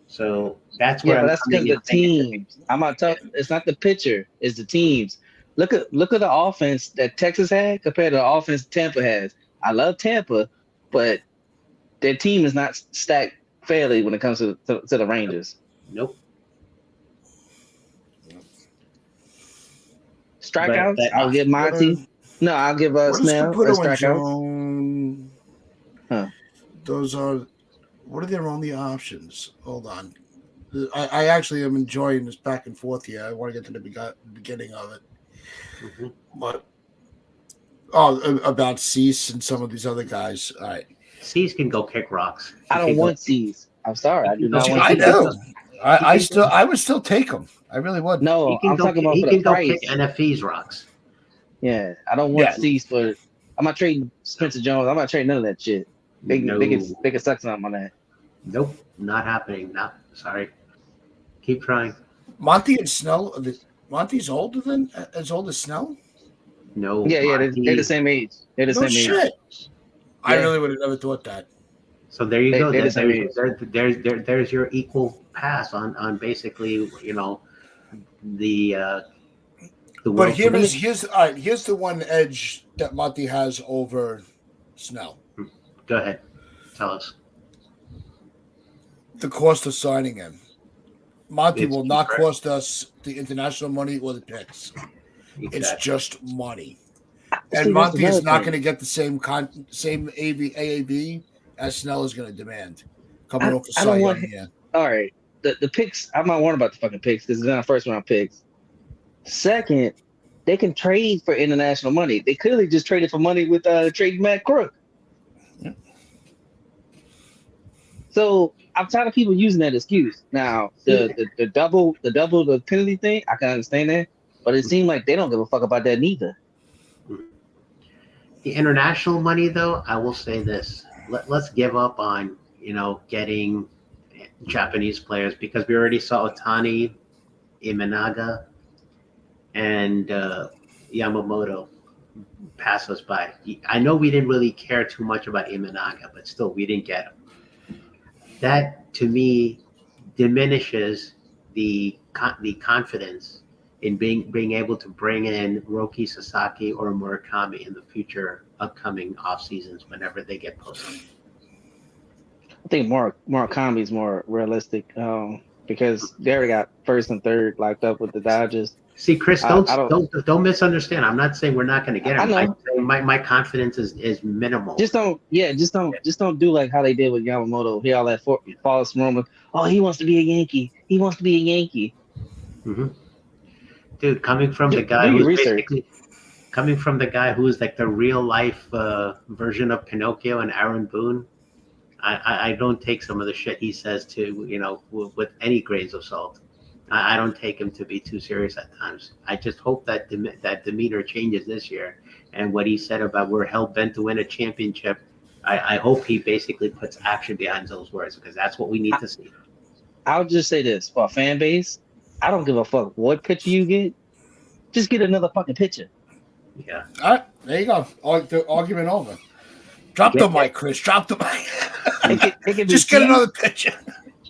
Speaker 2: So that's
Speaker 3: Yeah,
Speaker 2: where
Speaker 3: but
Speaker 2: I'm
Speaker 3: that's because
Speaker 2: coming
Speaker 3: the
Speaker 2: in thinking to be.
Speaker 3: teams. I'm not talking. It's not the pitcher. It's the teams. Look at the offense that Texas had compared to the offense Tampa has. I love Tampa, but their team is not stacked fairly when it comes to the Rangers.
Speaker 2: Nope. But
Speaker 3: Strikeouts,
Speaker 2: that
Speaker 3: I'll give Monty. No, I'll give
Speaker 1: What is
Speaker 3: Snell a
Speaker 1: Caputo and
Speaker 3: strikeouts.
Speaker 1: Joan?
Speaker 3: Huh.
Speaker 1: Those are what are their only options? Hold on. I actually am enjoying this back and forth here. I want to get to the beginning of it,
Speaker 2: Mhm.
Speaker 1: but about Cease and some of these other guys. All right,
Speaker 2: Cease can go kick rocks.
Speaker 3: I
Speaker 2: He
Speaker 3: don't
Speaker 2: can go.
Speaker 3: want C's. I'm sorry,
Speaker 2: He
Speaker 3: I
Speaker 2: can
Speaker 3: do
Speaker 2: go.
Speaker 3: not want
Speaker 1: I
Speaker 2: He can
Speaker 3: C's.
Speaker 1: know.
Speaker 2: go. He can go.
Speaker 1: I would still take them. I really would.
Speaker 3: No, I'm talking about
Speaker 2: He
Speaker 3: for the
Speaker 2: can go kick
Speaker 3: price.
Speaker 2: NFE's rocks.
Speaker 3: Yeah, I don't want
Speaker 1: Yeah,
Speaker 3: C's for. I'm not trading Spencer Jones. I'm not trading none of that shit.
Speaker 2: No.
Speaker 3: They can suck something on that.
Speaker 2: Nope. Not happening. Not sorry. Keep trying.
Speaker 1: Monty and Snell. Monty's older than as old as Snell.
Speaker 2: No,
Speaker 3: Yeah, yeah, they're the
Speaker 2: Monty.
Speaker 3: same age. They're the
Speaker 1: No
Speaker 3: same age.
Speaker 1: shit. I
Speaker 3: Yeah,
Speaker 1: really would have never thought that.
Speaker 2: So there you go.
Speaker 3: they're the same age.
Speaker 2: There's your equal pass on basically the uh, the
Speaker 1: But
Speaker 2: World
Speaker 3: And
Speaker 2: Series.
Speaker 1: here's all right. Here's the one edge that Monty has over Snell:
Speaker 2: Go ahead, tell us.
Speaker 1: the cost of signing him. Monty
Speaker 2: It's
Speaker 1: will not
Speaker 2: cheaper.
Speaker 1: cost us the international money or the picks. It's
Speaker 2: Exactly.
Speaker 1: just money. And
Speaker 3: see, that's
Speaker 1: Monty is
Speaker 3: another
Speaker 1: not
Speaker 3: thing.
Speaker 1: going to get the same AAV as Snell is going to demand coming off the
Speaker 3: I
Speaker 1: Cy
Speaker 3: don't
Speaker 1: Young
Speaker 3: want.
Speaker 1: here.
Speaker 3: All right, the picks. I'm not worried about the fucking picks because they're not first round picks. Second, they can trade for international money. They clearly just traded for money with trading Matt Crook. So I'm tired of people using that excuse. Now
Speaker 2: See,
Speaker 3: the double the penalty thing, I can understand that, but it seemed like they don't give a fuck about that neither.
Speaker 2: the international money, though, I will say this: let's give up on getting Japanese players because we already saw Otani, Imanaga, and Yamamoto pass us by. I know we didn't really care too much about Imanaga, but still, we didn't get him. That to me diminishes the confidence in being able to bring in Roki Sasaki or Murakami in the future upcoming off seasons whenever they get posted.
Speaker 3: I think Murakami is more realistic, because they already got first and third locked up with the Dodgers.
Speaker 2: See, Chris,
Speaker 3: I
Speaker 2: don't misunderstand. I'm not saying we're not going to get
Speaker 3: I
Speaker 2: him.
Speaker 3: know.
Speaker 2: My confidence is minimal.
Speaker 3: Just don't do like how they did with Yamamoto. Hear all that false rumor. Oh, he wants to be a Yankee. He wants to be a Yankee.
Speaker 2: Mm-hmm. Dude, coming from the guy who's like the real life version of Pinocchio and Aaron Boone, I don't take some of the shit he says to with any grains of salt. I don't take him to be too serious at times. I just hope that that demeanor changes this year. And what he said about we're hell bent to win a championship, I hope he basically puts action behind those words, because that's what we need to see.
Speaker 3: I'll just say this for a fan base. I don't give a fuck what pitcher you get. Just get another fucking pitcher.
Speaker 2: Yeah.
Speaker 1: All right, there you go. The argument over. Drop the mic, Chris. Drop the mic.
Speaker 3: It could
Speaker 1: Just get another pitcher.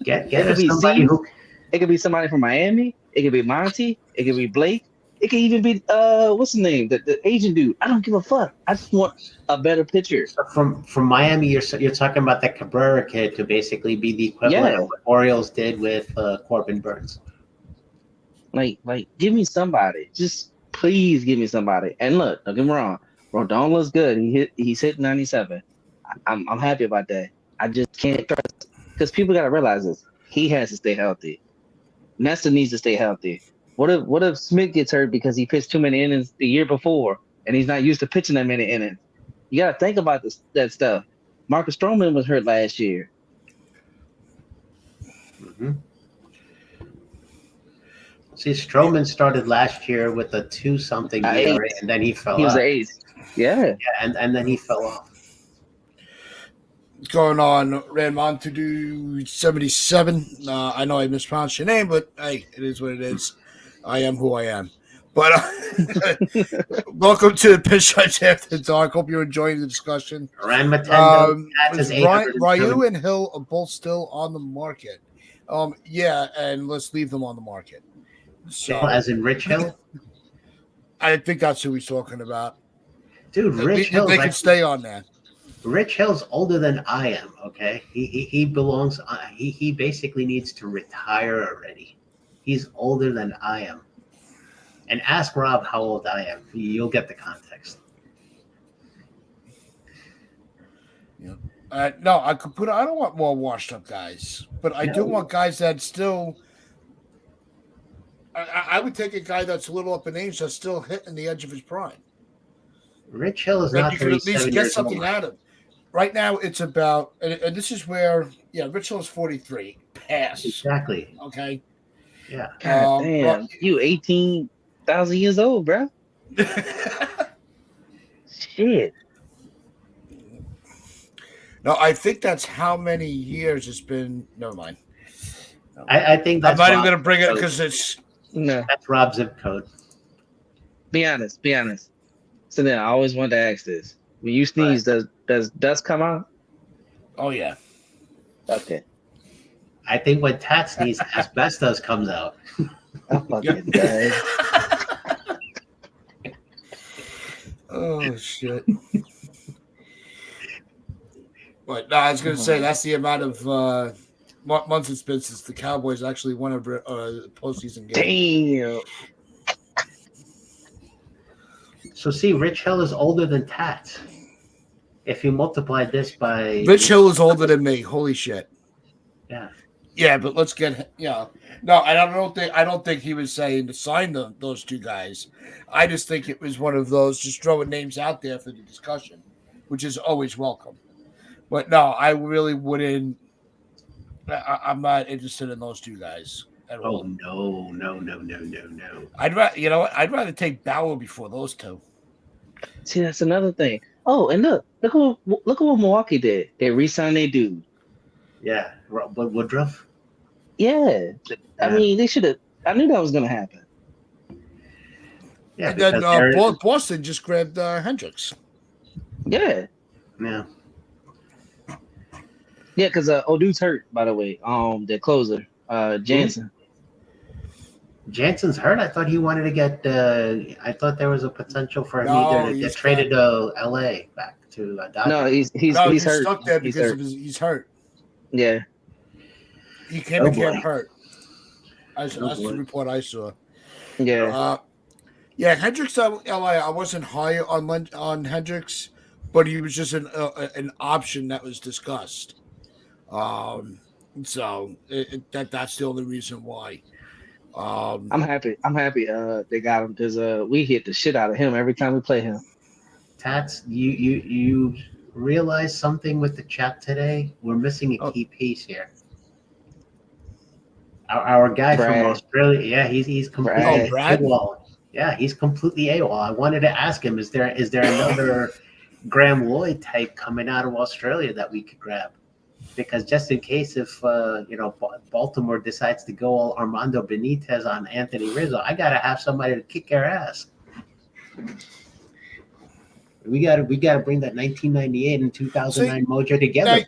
Speaker 2: Get somebody who.
Speaker 3: It could be somebody from Miami. It could be Monty. It could be Blake. It could even be what's his name? The Asian dude. I don't give a fuck. I just want a better pitcher.
Speaker 2: From Miami, you're talking about that Cabrera kid to basically be the equivalent of what Orioles did with Corbin Burns.
Speaker 3: Like, give me somebody. Just please give me somebody. And look, don't get me wrong. Rodon looks good. He's hit 97. I'm happy about that. I just can't trust, because people gotta realize this. He has to stay healthy. Nestor needs to stay healthy. What if Smith gets hurt because he pitched too many innings the year before and he's not used to pitching that many innings? You gotta think about that stuff. Marcus Stroman was hurt last year.
Speaker 2: Mm-hmm. See, Stroman started last year with a 2-something ERA, and then he fell off.
Speaker 3: He was an ace. Yeah,
Speaker 2: and then he fell off.
Speaker 1: What's going on, Ramon to do 77? I know I mispronounced your name, but hey, it is what it is. I am who I am. But welcome to the Pinstripes After Dark. Hope you're enjoying the discussion.
Speaker 2: Ryan Matendo,
Speaker 1: Ryu and Hill are both still on the market. Yeah, and let's leave them on the market. So,
Speaker 2: as in Rich Hill?
Speaker 1: I think that's who he's talking about.
Speaker 2: Dude, Rich Hill.
Speaker 1: They can stay on that.
Speaker 2: Rich Hill's older than I am, okay? He belongs, he basically needs to retire already. He's older than I am. And ask Rob how old I am. You'll get the context.
Speaker 1: Yeah. No, I don't want more washed up guys, but I do want guys that still. I would take a guy that's a little up in age that's still hitting the edge of his prime.
Speaker 2: Rich Hill is
Speaker 1: not.
Speaker 2: You can at least
Speaker 1: get something out of him. Right now, it's about, and this is where, Rich Hill is 43. Pass.
Speaker 2: Exactly.
Speaker 1: Okay.
Speaker 2: Yeah.
Speaker 3: God damn, you 18,000 years old, bro. Shit.
Speaker 1: No, I think that's how many years it's been. Never mind.
Speaker 2: I think that's.
Speaker 1: I'm not even going to bring it because it's.
Speaker 3: No.
Speaker 2: That's Rob's zip code.
Speaker 3: Be honest. So then I always wanted to ask this. When you sneeze, does dust come out?
Speaker 1: Oh, yeah.
Speaker 3: Okay.
Speaker 2: I think when Tat sneezes, asbestos comes out.
Speaker 3: I'm fucking dead.
Speaker 1: Oh, shit. But no, I was going to say that's the amount of months it's been since the Cowboys actually won a postseason game.
Speaker 3: Damn.
Speaker 2: So see, Rich Hill is older than Tat. If you multiply this by
Speaker 1: Rich Hill is older than me. Holy shit.
Speaker 2: Yeah.
Speaker 1: Yeah, but let's get no, I don't think he was saying to sign those two guys. I just think it was one of those just throwing names out there for the discussion, which is always welcome. But no, I really wouldn't. I'm not interested in those two guys at all.
Speaker 2: Oh no.
Speaker 1: I'd rather take Bauer before those two.
Speaker 3: See, that's another thing. Oh, and look what Milwaukee did. They re-signed their dude.
Speaker 2: Yeah, Woodruff.
Speaker 3: Yeah. I mean, they should have. I knew that was going to happen.
Speaker 2: Yeah,
Speaker 1: and then Boston just grabbed Hendricks.
Speaker 3: Yeah.
Speaker 2: Yeah.
Speaker 3: Yeah, because Odu's hurt, by the way. The closer, Jansen.
Speaker 2: Jansen's hurt. I thought he wanted to get. I thought there was a potential for him
Speaker 1: No,
Speaker 2: either to
Speaker 1: he's
Speaker 2: get traded to L.A. back to Dodgers.
Speaker 3: No, he's
Speaker 1: No,
Speaker 3: he's
Speaker 1: he's
Speaker 3: hurt.
Speaker 1: stuck there
Speaker 3: He's
Speaker 1: because
Speaker 3: hurt.
Speaker 1: he's hurt.
Speaker 3: Yeah.
Speaker 1: He came
Speaker 2: Oh,
Speaker 1: to camp
Speaker 2: boy.
Speaker 1: hurt. That's
Speaker 2: Oh,
Speaker 1: the
Speaker 2: boy.
Speaker 1: report I saw.
Speaker 3: Yeah.
Speaker 1: Yeah, Hendricks LA. I wasn't high on Hendricks, but he was just an option that was discussed. So that's the only reason why.
Speaker 3: I'm happy. They got him because we hit the shit out of him every time we play him.
Speaker 2: Tats, you realize something with the chat today? We're missing a key piece here. Our guy
Speaker 3: Brad.
Speaker 2: from Australia, yeah, he's completely
Speaker 1: Brad?
Speaker 2: AWOL. Yeah, he's completely AWOL. I wanted to ask him, is there another Graham Lloyd type coming out of Australia that we could grab? Because just in case if Baltimore decides to go all Armando Benitez on Anthony Rizzo, I gotta have somebody to kick their ass. We gotta bring that 1998 and 2009 mojo together.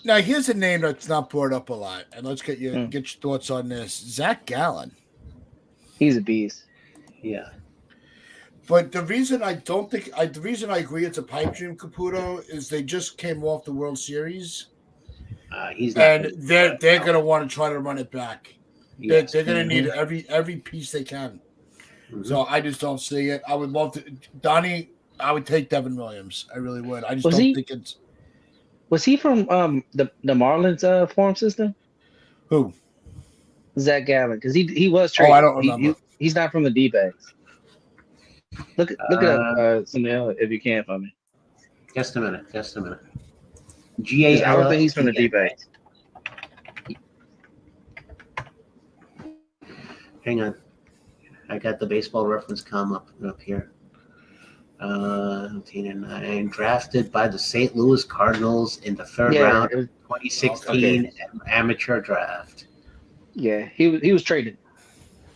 Speaker 1: Now here's a name that's not brought up a lot, and let's get your thoughts on this. Zach Gallen.
Speaker 3: He's a beast.
Speaker 2: Yeah.
Speaker 1: But the reason I agree it's a pipe dream, Caputo, is they just came off the World Series. They're going to want to try to run it back. Yes. They're going to need every piece they can. Mm-hmm. So I just don't see it. I would love to, Donnie. I would take Devin Williams. I really would. I just think it's.
Speaker 3: Was he from the Marlins farm system?
Speaker 1: Who?
Speaker 3: Zach Gallen, because he was traded.
Speaker 1: I don't remember.
Speaker 3: He's not from the D-backs. Look it up, Sunil, if you can for me.
Speaker 2: Just a minute.
Speaker 3: I don't think he's from the D-backs.
Speaker 2: Hang on. I got the baseball reference come up here. 2009, drafted by the St. Louis Cardinals in the third round of 2016 amateur draft.
Speaker 3: Yeah, he was traded.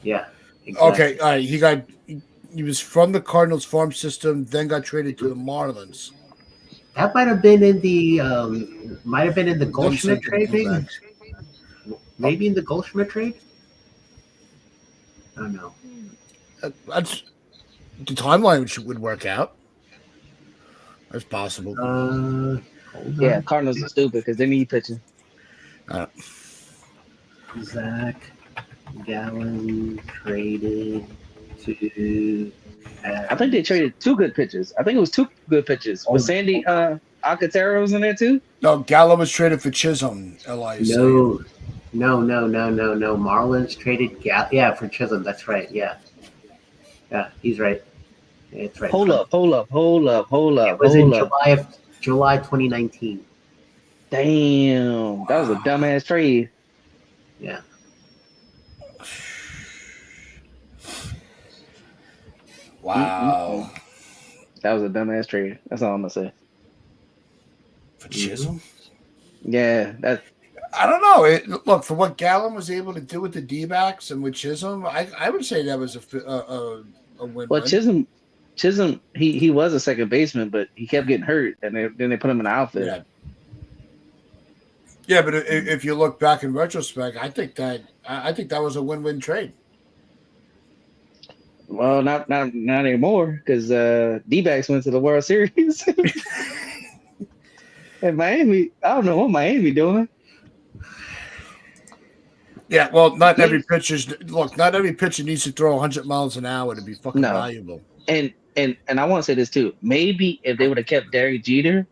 Speaker 2: Yeah. Exactly.
Speaker 1: Okay, all right. He was from the Cardinals farm system, then got traded to the Marlins.
Speaker 2: That might have been in the Goldschmidt trade, maybe. Maybe in the Goldschmidt trade. I don't know.
Speaker 1: That's the timeline would work out. That's possible.
Speaker 3: Yeah, Cardinals are stupid because they need pitching.
Speaker 2: Zach Gallen traded to.
Speaker 3: I think they traded two good pitchers. I think it was two good pitchers. Was Sandy Alcantara was in there too?
Speaker 1: No, Gallo was traded for Chisholm.
Speaker 2: No. Marlins traded for Chisholm. That's right. Yeah, he's right. It's right.
Speaker 3: Hold up. It
Speaker 2: was in July 2019.
Speaker 3: Damn, that was a dumbass trade.
Speaker 2: Yeah.
Speaker 1: Wow.
Speaker 3: That was a dumbass trade. That's all I'm gonna say.
Speaker 1: For Chisholm?
Speaker 3: Yeah,
Speaker 1: I don't know. Look, for what Gallen was able to do with the D-backs and with Chisholm, I would say that was a win.
Speaker 3: Well, Chisholm, he was a second baseman, but he kept getting hurt, and then they put him in the outfield.
Speaker 1: Yeah, but if you look back in retrospect, I think that was a win-win trade.
Speaker 3: Well, not anymore, because D-backs went to the World Series. And Miami, I don't know what Miami doing.
Speaker 1: Yeah, well, not every pitcher needs to throw 100 miles an hour to be fucking valuable.
Speaker 3: And I want to say this too. Maybe if they would have kept Derek Jeter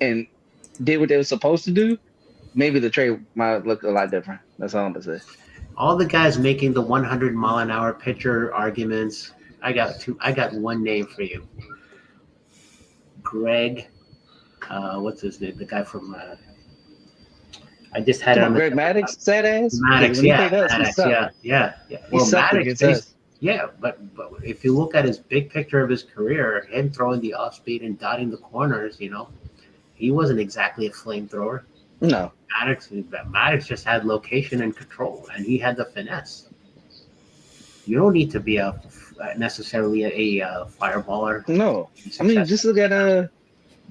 Speaker 3: and did what they were supposed to do, maybe the trade might look a lot different. That's all I'm gonna say.
Speaker 2: All the guys making the 100 mile an hour pitcher arguments. I got one name for you. Greg. What's his name? The guy from. I just had it on
Speaker 3: Greg Maddux, sad ass.
Speaker 2: Maddux, yeah. Well, Maddux, yeah, but if you look at his big picture of his career, him throwing the off speed and dotting the corners, he wasn't exactly a flamethrower.
Speaker 3: No.
Speaker 2: Maddux just had location and control, and he had the finesse. You don't need to be necessarily a fireballer.
Speaker 3: No, I mean just look at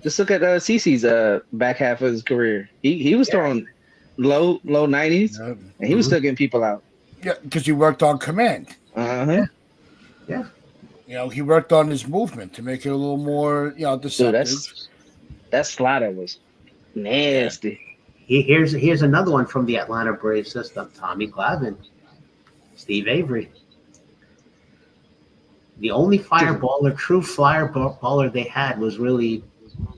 Speaker 3: CeCe's back half of his career. He was throwing low 90s, and he was still getting people out.
Speaker 1: Yeah, because he worked on command.
Speaker 3: Uh-huh.
Speaker 2: Yeah.
Speaker 1: He worked on his movement to make it a little more,
Speaker 3: Dude,
Speaker 1: deceptive.
Speaker 3: that slider was
Speaker 1: Yeah.
Speaker 3: nasty.
Speaker 2: Here's another one from the Atlanta Braves system. Tommy Glavine, Steve Avery. The only true baller they had was really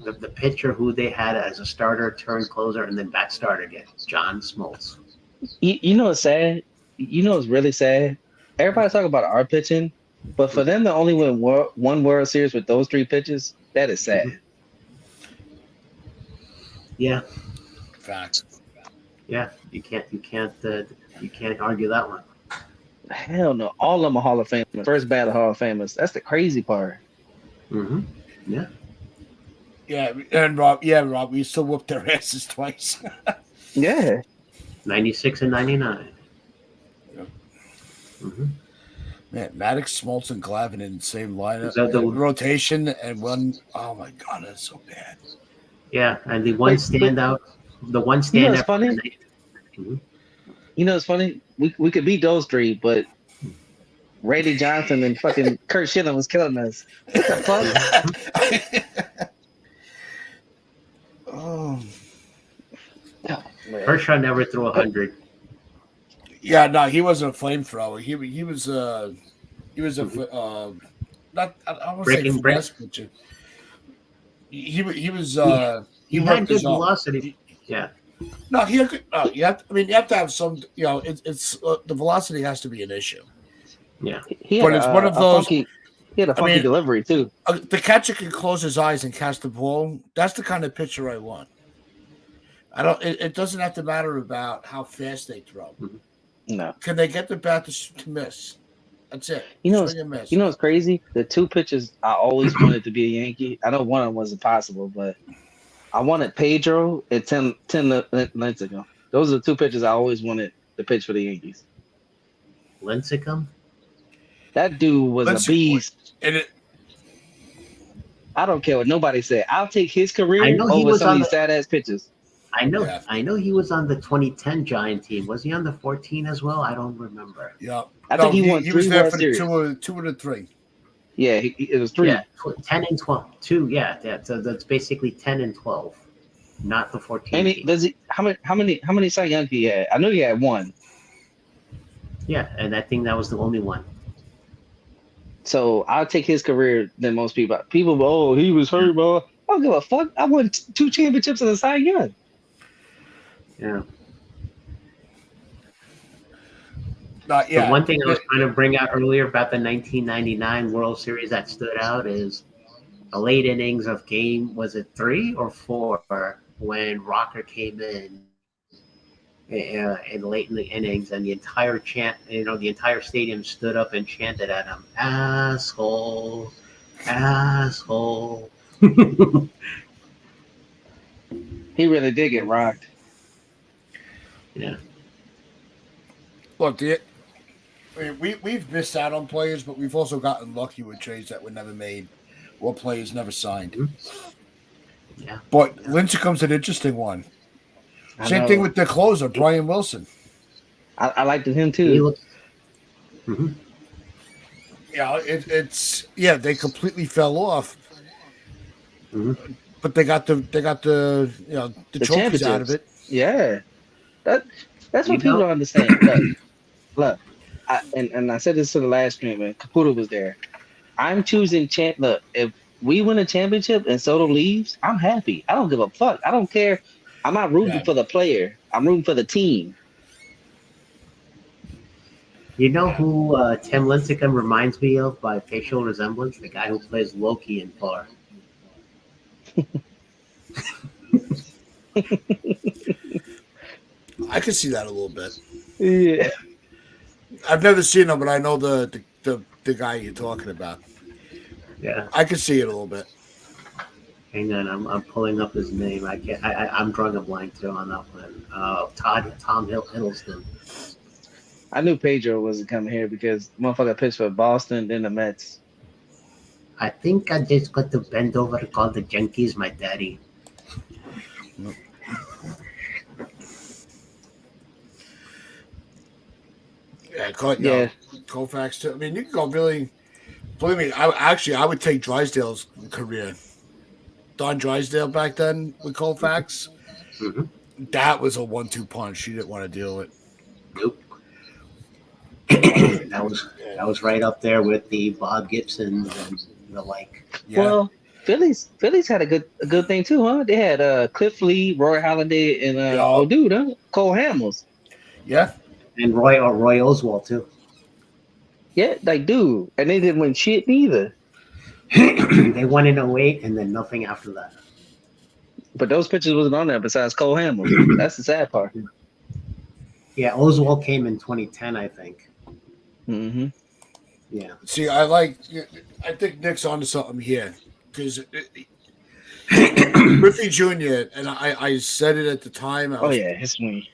Speaker 2: the pitcher who they had as a starter, turned closer, and then back starter again, John Smoltz.
Speaker 3: You know what's sad? You know what's really sad? Everybody's talking about our pitching, but for them to only win one World Series with those three pitches, that is sad.
Speaker 2: Yeah.
Speaker 1: Fact.
Speaker 2: Yeah, you can't argue that one.
Speaker 3: Hell no. All of them are Hall of Famers. First ballot Hall of Famers. That's the crazy part.
Speaker 2: Mm-hmm. Yeah.
Speaker 1: Yeah, and Rob, we still whooped their asses twice.
Speaker 3: Yeah.
Speaker 2: 96 and 99.
Speaker 1: Yep.
Speaker 2: Mm-hmm.
Speaker 1: Man, Maddox, Smoltz, and Glavine in the same lineup.
Speaker 2: Is that the
Speaker 1: rotation and one? Oh my God, that's so bad.
Speaker 2: Yeah, and the one standout.
Speaker 3: You know what's funny?
Speaker 2: Mm-hmm.
Speaker 3: You know what's funny? We could beat those three, but Randy Johnson and fucking Kurt Schilling was killing us. What the fuck?
Speaker 1: Oh.
Speaker 2: Kershaw never threw 100.
Speaker 1: Yeah, no, he wasn't a flamethrower. He was not I won't say finesse pitcher. He was
Speaker 2: he had good velocity. Yeah.
Speaker 1: No, he had good. You have to have some. It's the velocity has to be an issue.
Speaker 2: Yeah,
Speaker 1: but it's one of those.
Speaker 3: He had a funky delivery too.
Speaker 1: The catcher can close his eyes and catch the ball. That's the kind of pitcher I want. It doesn't have to matter about how fast they throw.
Speaker 3: No.
Speaker 1: Can they get the bat to miss? That's it.
Speaker 3: You know what's crazy? The two pitchers I always wanted to be a Yankee. I know one of them wasn't possible, but I wanted Pedro and Tim Lincecum. Those are the two pitchers I always wanted to pitch for the Yankees.
Speaker 2: Lincecum?
Speaker 3: That dude was a beast. I don't care what nobody said. I'll take his career over some of these sad-ass pitchers.
Speaker 2: I know he was on the 2010 Giant team. Was he on the 14 as well? I don't remember.
Speaker 1: Yeah.
Speaker 3: I think he won
Speaker 1: he
Speaker 3: 3
Speaker 1: was there
Speaker 3: World
Speaker 1: for
Speaker 3: Series.
Speaker 1: 2 and 3.
Speaker 3: Yeah, it was 3.
Speaker 2: Yeah, 10 and 12. 2, yeah. So that's basically 10 and 12, not the 14.
Speaker 3: And how many Cy Young he had? I know he had 1.
Speaker 2: Yeah, and I think that was the only one.
Speaker 3: So I'll take his career than most people. People, he was hurt, bro. I don't give a fuck. I won 2 championships in the Cy Young.
Speaker 2: Yeah.
Speaker 1: Yeah.
Speaker 2: The one thing I was trying to bring out earlier about the 1999 World Series that stood out is the late innings of game, was it 3 or 4, when Rocker came in late in the innings, and the entire stadium stood up and chanted at him, "Asshole, asshole."
Speaker 3: He really did get rocked.
Speaker 2: Yeah.
Speaker 1: Look, we've missed out on players, but we've also gotten lucky with trades that were never made or players never signed.
Speaker 2: Yeah.
Speaker 1: But Lincecum's an interesting one. Same thing with the closer, Brian Wilson.
Speaker 3: I liked him too.
Speaker 1: Yeah, they completely fell off. But they got the trophies out of it.
Speaker 3: Yeah. That's what people don't understand. Look, and I said this to the last stream, man. Caputo was there. I'm choosing Look, if we win a championship and Soto leaves, I'm happy. I don't give a fuck. I don't care. I'm not rooting for the player. I'm rooting for the team.
Speaker 2: You know who Tim Lincecum reminds me of by facial resemblance? The guy who plays Loki in Thor.
Speaker 1: I can see that a little bit.
Speaker 3: Yeah.
Speaker 1: I've never seen him, but I know the guy you're talking about.
Speaker 2: Yeah.
Speaker 1: I can see it a little bit.
Speaker 2: Hang on, I'm pulling up his name. I'm drawing a blank too on that one. Tom Hiddleston.
Speaker 3: I knew Pedro wasn't coming here because motherfucker pitched for Boston, then the Mets.
Speaker 2: I think I just got to bend over to call the Yankees my daddy.
Speaker 1: Yeah,
Speaker 3: Yeah.
Speaker 1: Koufax too. I mean, you can go really. Believe me, I would take Drysdale's career. Don Drysdale back then with Koufax.
Speaker 2: Mhm.
Speaker 1: That was a 1-2 punch. You didn't want to deal with.
Speaker 2: Nope.
Speaker 1: But
Speaker 2: That was right up there with the Bob Gibsons and the like.
Speaker 1: yeah,
Speaker 3: Well, Phillies had a good thing too, huh? They had Cliff Lee, Roy Halladay, and
Speaker 1: yeah,
Speaker 3: oh dude, Cole Hamels.
Speaker 1: yeah.
Speaker 2: And Roy Oswald too.
Speaker 3: Yeah, like dude, and they didn't win shit neither.
Speaker 2: They won in '08 and then nothing after that.
Speaker 3: But those pitchers wasn't on there besides Cole Hamels. That's the sad part.
Speaker 2: Yeah, Oswald came in 2010, I think.
Speaker 3: Mm-hmm.
Speaker 2: Yeah.
Speaker 1: See, I think Nick's onto something here because Griffey Jr. and I said it at the time.
Speaker 3: Oh yeah, his swing.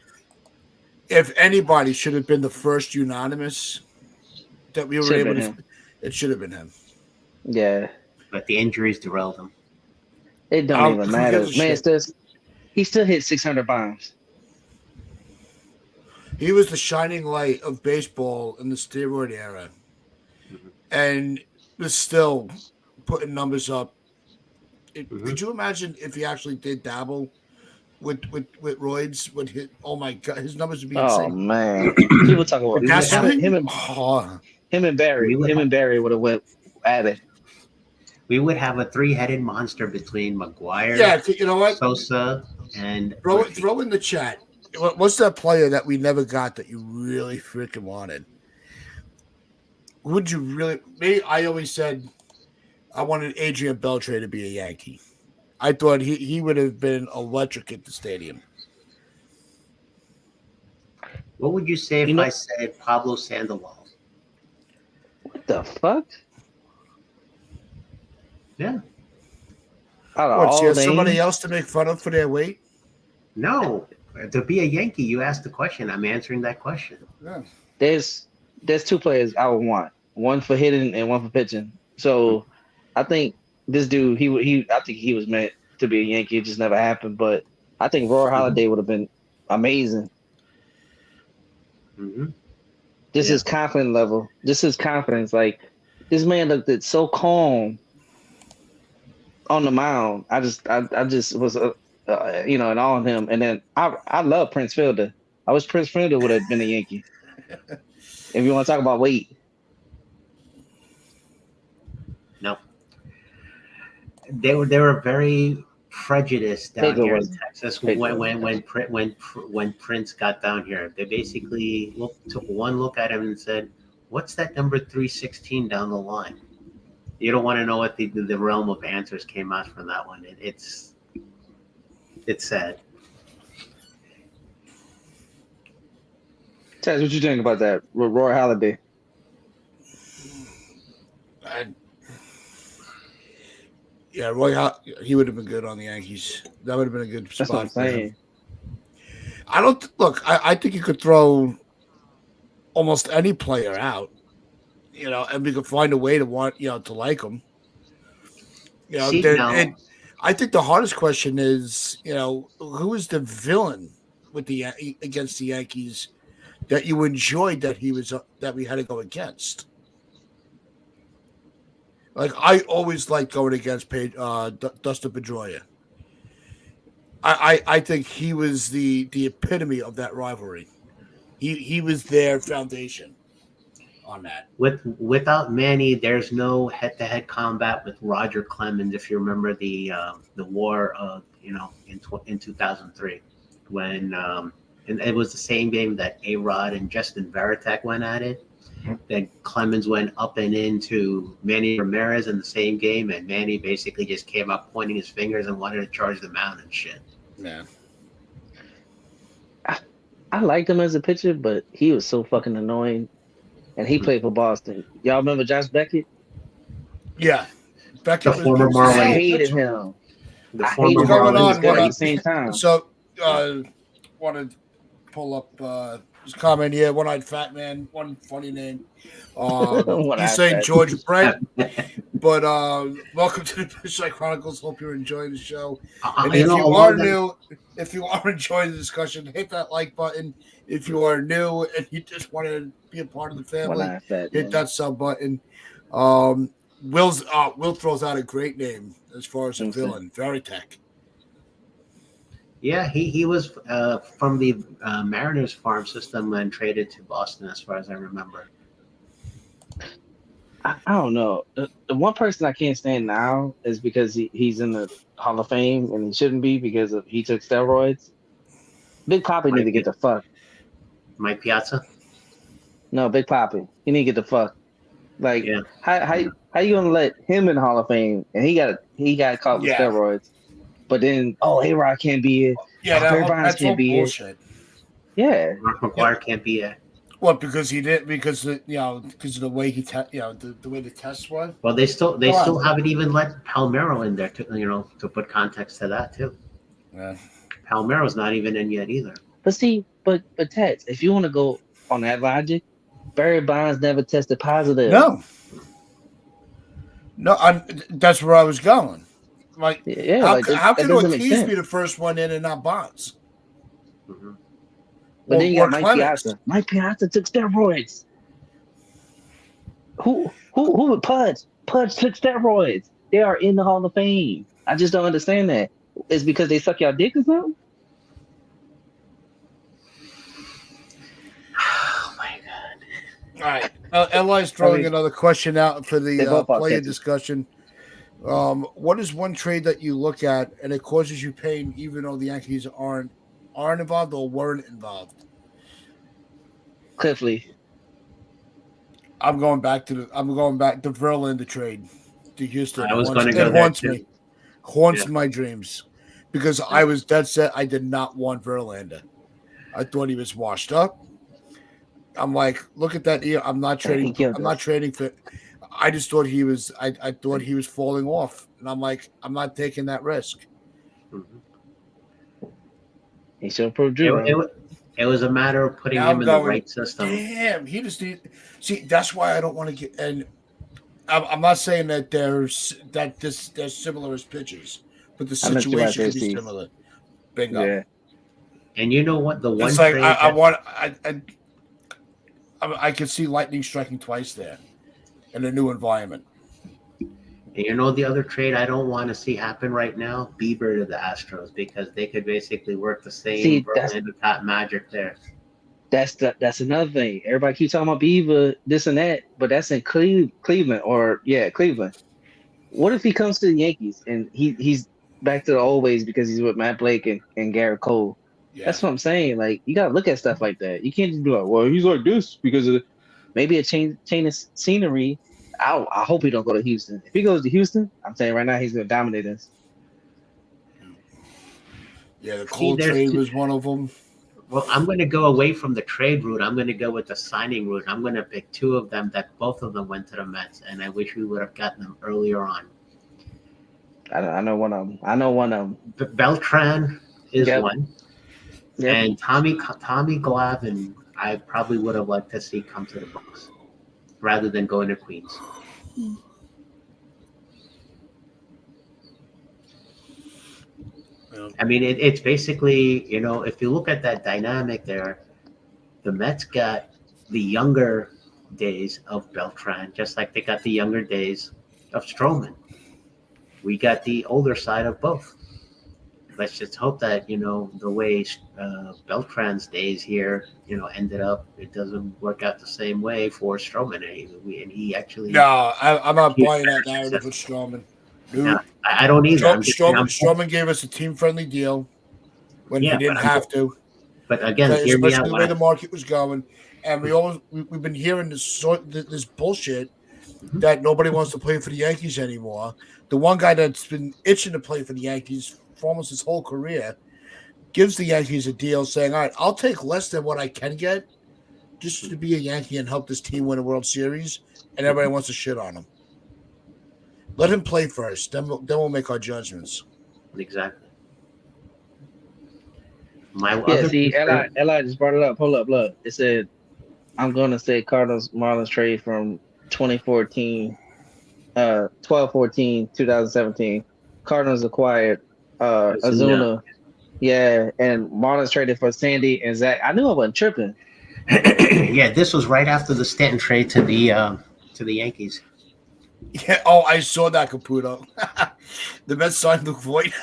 Speaker 1: If anybody should have been the first unanimous that we were
Speaker 3: Should've
Speaker 1: able
Speaker 3: been
Speaker 1: to,
Speaker 3: him.
Speaker 1: it should have been him.
Speaker 3: Yeah,
Speaker 2: But the injuries derailed him.
Speaker 3: it don't even
Speaker 1: Who
Speaker 3: matter,
Speaker 1: gives a
Speaker 3: man.
Speaker 1: shit?
Speaker 3: He still hit 600 bombs.
Speaker 1: He was the shining light of baseball in the steroid era, and was still putting numbers up. Could you imagine if he actually did dabble with roids? Would hit? Oh my god, his numbers would be
Speaker 3: Oh
Speaker 1: insane.
Speaker 3: man, people talk about
Speaker 1: That's
Speaker 3: him and
Speaker 2: We would
Speaker 3: Barry would have went at it.
Speaker 2: We would have a three-headed monster between McGuire,
Speaker 1: Yeah, you know what?
Speaker 2: Sosa, and
Speaker 1: Throw in the chat. What's that player that we never got that you really freaking wanted? Would you really? Me, I always said I wanted Adrian Beltre to be a Yankee. I thought he would have been electric at the stadium.
Speaker 2: What would you say if I said Pablo Sandoval?
Speaker 3: What the fuck?
Speaker 2: Yeah.
Speaker 1: Somebody else to make fun of for their weight?
Speaker 2: No. To be a Yankee, you asked the question. I'm answering that question.
Speaker 1: Yeah.
Speaker 3: There's two players I would want. One for hitting and one for pitching. So I think this dude, I think he was meant to be a Yankee. It just never happened. But I think Roy Halladay would have been amazing.
Speaker 2: Mm-hmm.
Speaker 3: Just his confidence level. Just his confidence. Like this man looked so calm on the mound. I just was in awe of him. And then I love Prince Fielder. I wish Prince Fielder would have been a Yankee. If you want to talk about weight.
Speaker 2: No. They were very prejudiced down here in Texas when Prince got down here. They basically took one look at him and said, "What's that number 316 down the line?" You don't want to know what the realm of answers came out from that one. It's sad.
Speaker 3: Taz, what you think about that, Roy Halladay?
Speaker 1: Roy, he would have been good on the Yankees. That would have been a good spot.
Speaker 3: That's what I'm saying.
Speaker 1: I think you could throw almost any player out, and we could find a way to to like them. And I think the hardest question is, who is the villain against the Yankees that you enjoyed that we had to go against? Like I always liked going against Dustin Pedroia. I think he was the epitome of that rivalry. He was their foundation on that.
Speaker 2: Without Manny, there's no head-to-head combat with Roger Clemens. If you remember the war of in 2003 when and it was the same game that A-Rod and Justin Veritek went at it. Then Clemens went up and into Manny Ramirez in the same game, and Manny basically just came up pointing his fingers and wanted to charge the mound and shit.
Speaker 1: Yeah.
Speaker 3: I liked him as a pitcher, but he was so fucking annoying. And he played for Boston. Y'all remember Josh Beckett?
Speaker 1: Yeah. Beckett
Speaker 2: The former Marlin.
Speaker 3: I hated him.
Speaker 2: The
Speaker 3: I
Speaker 2: former
Speaker 3: hated him
Speaker 2: Marlins
Speaker 3: at the same time.
Speaker 1: So, want to pull up his comment here. One-eyed fat man. One funny name. He's saying George Brett. But welcome to the Pitch Chronicles. Hope you're enjoying the show. And if you are new, if you are enjoying the discussion, hit that like button. If you are new and you just want to be a part of the
Speaker 3: Well,
Speaker 1: family,
Speaker 3: not fat,
Speaker 1: hit
Speaker 3: man.
Speaker 1: that sub button. Will throws out a great name as far as a
Speaker 3: Okay.
Speaker 1: villain, Veritech.
Speaker 2: Yeah, he was from the Mariners farm system and traded to Boston, as far as I remember.
Speaker 3: I don't know. The one person I can't stand now is because he's in the Hall of Fame and he shouldn't be because he took steroids. Big Poppy need
Speaker 2: Mike,
Speaker 3: to get the fuck.
Speaker 2: Mike Piazza.
Speaker 3: No, Big Poppy. He need to get the fuck. Like
Speaker 2: Yeah,
Speaker 3: how you gonna let him in the Hall of Fame and he got caught with
Speaker 1: Yeah,
Speaker 3: steroids, but then A-Rod can't be it.
Speaker 1: yeah,
Speaker 3: Barry Bonds
Speaker 1: that's all
Speaker 3: can't be it.
Speaker 1: bullshit.
Speaker 3: Yeah,
Speaker 2: Mark McGuire can't be a.
Speaker 1: What? Because he did because because of the way the way the tests were.
Speaker 2: Well, they still
Speaker 1: Come on.
Speaker 2: haven't even let Palmeiro in there to put context to that too.
Speaker 1: Yeah.
Speaker 2: Palmeiro's not even in yet either.
Speaker 3: but see, but Tats, if you want to go on that logic, Barry Bonds never tested positive.
Speaker 1: No, that's where I was going. Like,
Speaker 3: Yeah,
Speaker 1: how
Speaker 3: like
Speaker 1: how
Speaker 3: that
Speaker 1: can
Speaker 3: doesn't make
Speaker 1: Ortiz
Speaker 3: sense.
Speaker 1: be the first one in and not Bonds?
Speaker 2: Mhm.
Speaker 3: But then you got Mike
Speaker 1: Clemens?
Speaker 3: Piazza. Mike Piazza took steroids. Who would Pudge? Pudge took steroids. They are in the Hall of Fame. I just don't understand that. It's because they suck y'all dick or something?
Speaker 2: Oh my god.
Speaker 1: All right. Eli's throwing another question out for
Speaker 3: They
Speaker 1: the
Speaker 3: both are
Speaker 1: player
Speaker 3: catches.
Speaker 1: discussion. What is one trade that you look at and it causes you pain even though the Yankees aren't involved or weren't involved?
Speaker 3: Cliffley.
Speaker 1: I'm going back to Verlander trade to Houston.
Speaker 2: I was
Speaker 1: Haunts-
Speaker 2: going to go
Speaker 1: it
Speaker 2: there
Speaker 1: haunts
Speaker 2: too.
Speaker 1: me. Haunts
Speaker 2: Yeah.
Speaker 1: my dreams because I was dead set. I did not want Verlander. I thought he was washed up. I'm like, look at that. I'm not trading.
Speaker 3: He killed
Speaker 1: I'm not
Speaker 3: us.
Speaker 1: trading for. I just thought he was. I thought he was falling off, and I'm like, I'm not taking that risk.
Speaker 2: Mhm.
Speaker 3: He should prove
Speaker 2: It,
Speaker 3: Drew
Speaker 2: it,
Speaker 3: wrong.
Speaker 2: it was a matter of putting
Speaker 1: Now
Speaker 2: him
Speaker 1: I'm
Speaker 2: in the
Speaker 1: going.
Speaker 2: right system.
Speaker 1: Damn, he just need. See, that's why I don't want to get. And I'm not saying that they're similar as pitchers, but the
Speaker 3: I missed you by
Speaker 1: situation could be
Speaker 3: 50.
Speaker 1: similar. Bingo.
Speaker 3: Yeah.
Speaker 2: And you know what? The one
Speaker 1: It's like
Speaker 2: trade
Speaker 1: I could see lightning striking twice there in a new environment.
Speaker 2: and you know the other trade I don't want to see happen right now? Bieber to the Astros, because they could basically work the same
Speaker 3: See,
Speaker 2: Verlander top magic there.
Speaker 3: That's another thing. Everybody keeps talking about Beaver, this and that, but that's in Cleveland Cleveland. What if he comes to the Yankees and he's back to the old ways because he's with Matt Blake and Garrett Cole?
Speaker 1: Yeah.
Speaker 3: That's what I'm saying. Like you gotta look at stuff like that. You can't just be like, well, he's like this because of maybe a change of scenery. I hope he don't go to Houston. If he goes to Houston, I'm saying right now he's gonna dominate us.
Speaker 1: Yeah, the Cole trade was one of them.
Speaker 2: Well, I'm going to go away from the trade route. I'm going to go with the signing route. I'm going to pick two of them that both of them went to the Mets, and I wish we would have gotten them earlier on.
Speaker 3: I know one of them.
Speaker 2: Beltran is
Speaker 3: Yep.
Speaker 2: one,
Speaker 3: Yep.
Speaker 2: and Tommy Glavine, I probably would have liked to see come to the Bucks rather than going to Queens. I mean, it's basically, if you look at that dynamic there, the Mets got the younger days of Beltran, just like they got the younger days of Stroman. We got the older side of both. Let's just hope that, the way Beltran's days here, ended up, it doesn't work out the same way for Stroman. And he actually...
Speaker 1: No, I'm not buying that narrative with Stroman.
Speaker 2: No, I don't either.
Speaker 1: Stroman gave us a team-friendly deal when he didn't have to.
Speaker 2: But again, hear me out.
Speaker 1: Especially the way the market was going. And we've been hearing this bullshit that nobody wants to play for the Yankees anymore. The one guy that's been itching to play for the Yankees for almost his whole career gives the Yankees a deal saying, all right, I'll take less than what I can get just to be a Yankee and help this team win a World Series, and everybody wants to shit on him. Let him play first. Then we'll make our judgments.
Speaker 2: Exactly.
Speaker 3: Eli just brought it up. Hold up, look. It said, I'm going to say Cardinals Marlins trade from 2014, 12-14, 2017. Cardinals acquired Azuna Yeah, and Marlins traded for Sandy and Zach. I knew I wasn't tripping.
Speaker 2: Yeah, this was right after the Stanton trade to the Yankees.
Speaker 1: Yeah. Oh, I saw that, Caputo. The Mets signed Luke Voigt,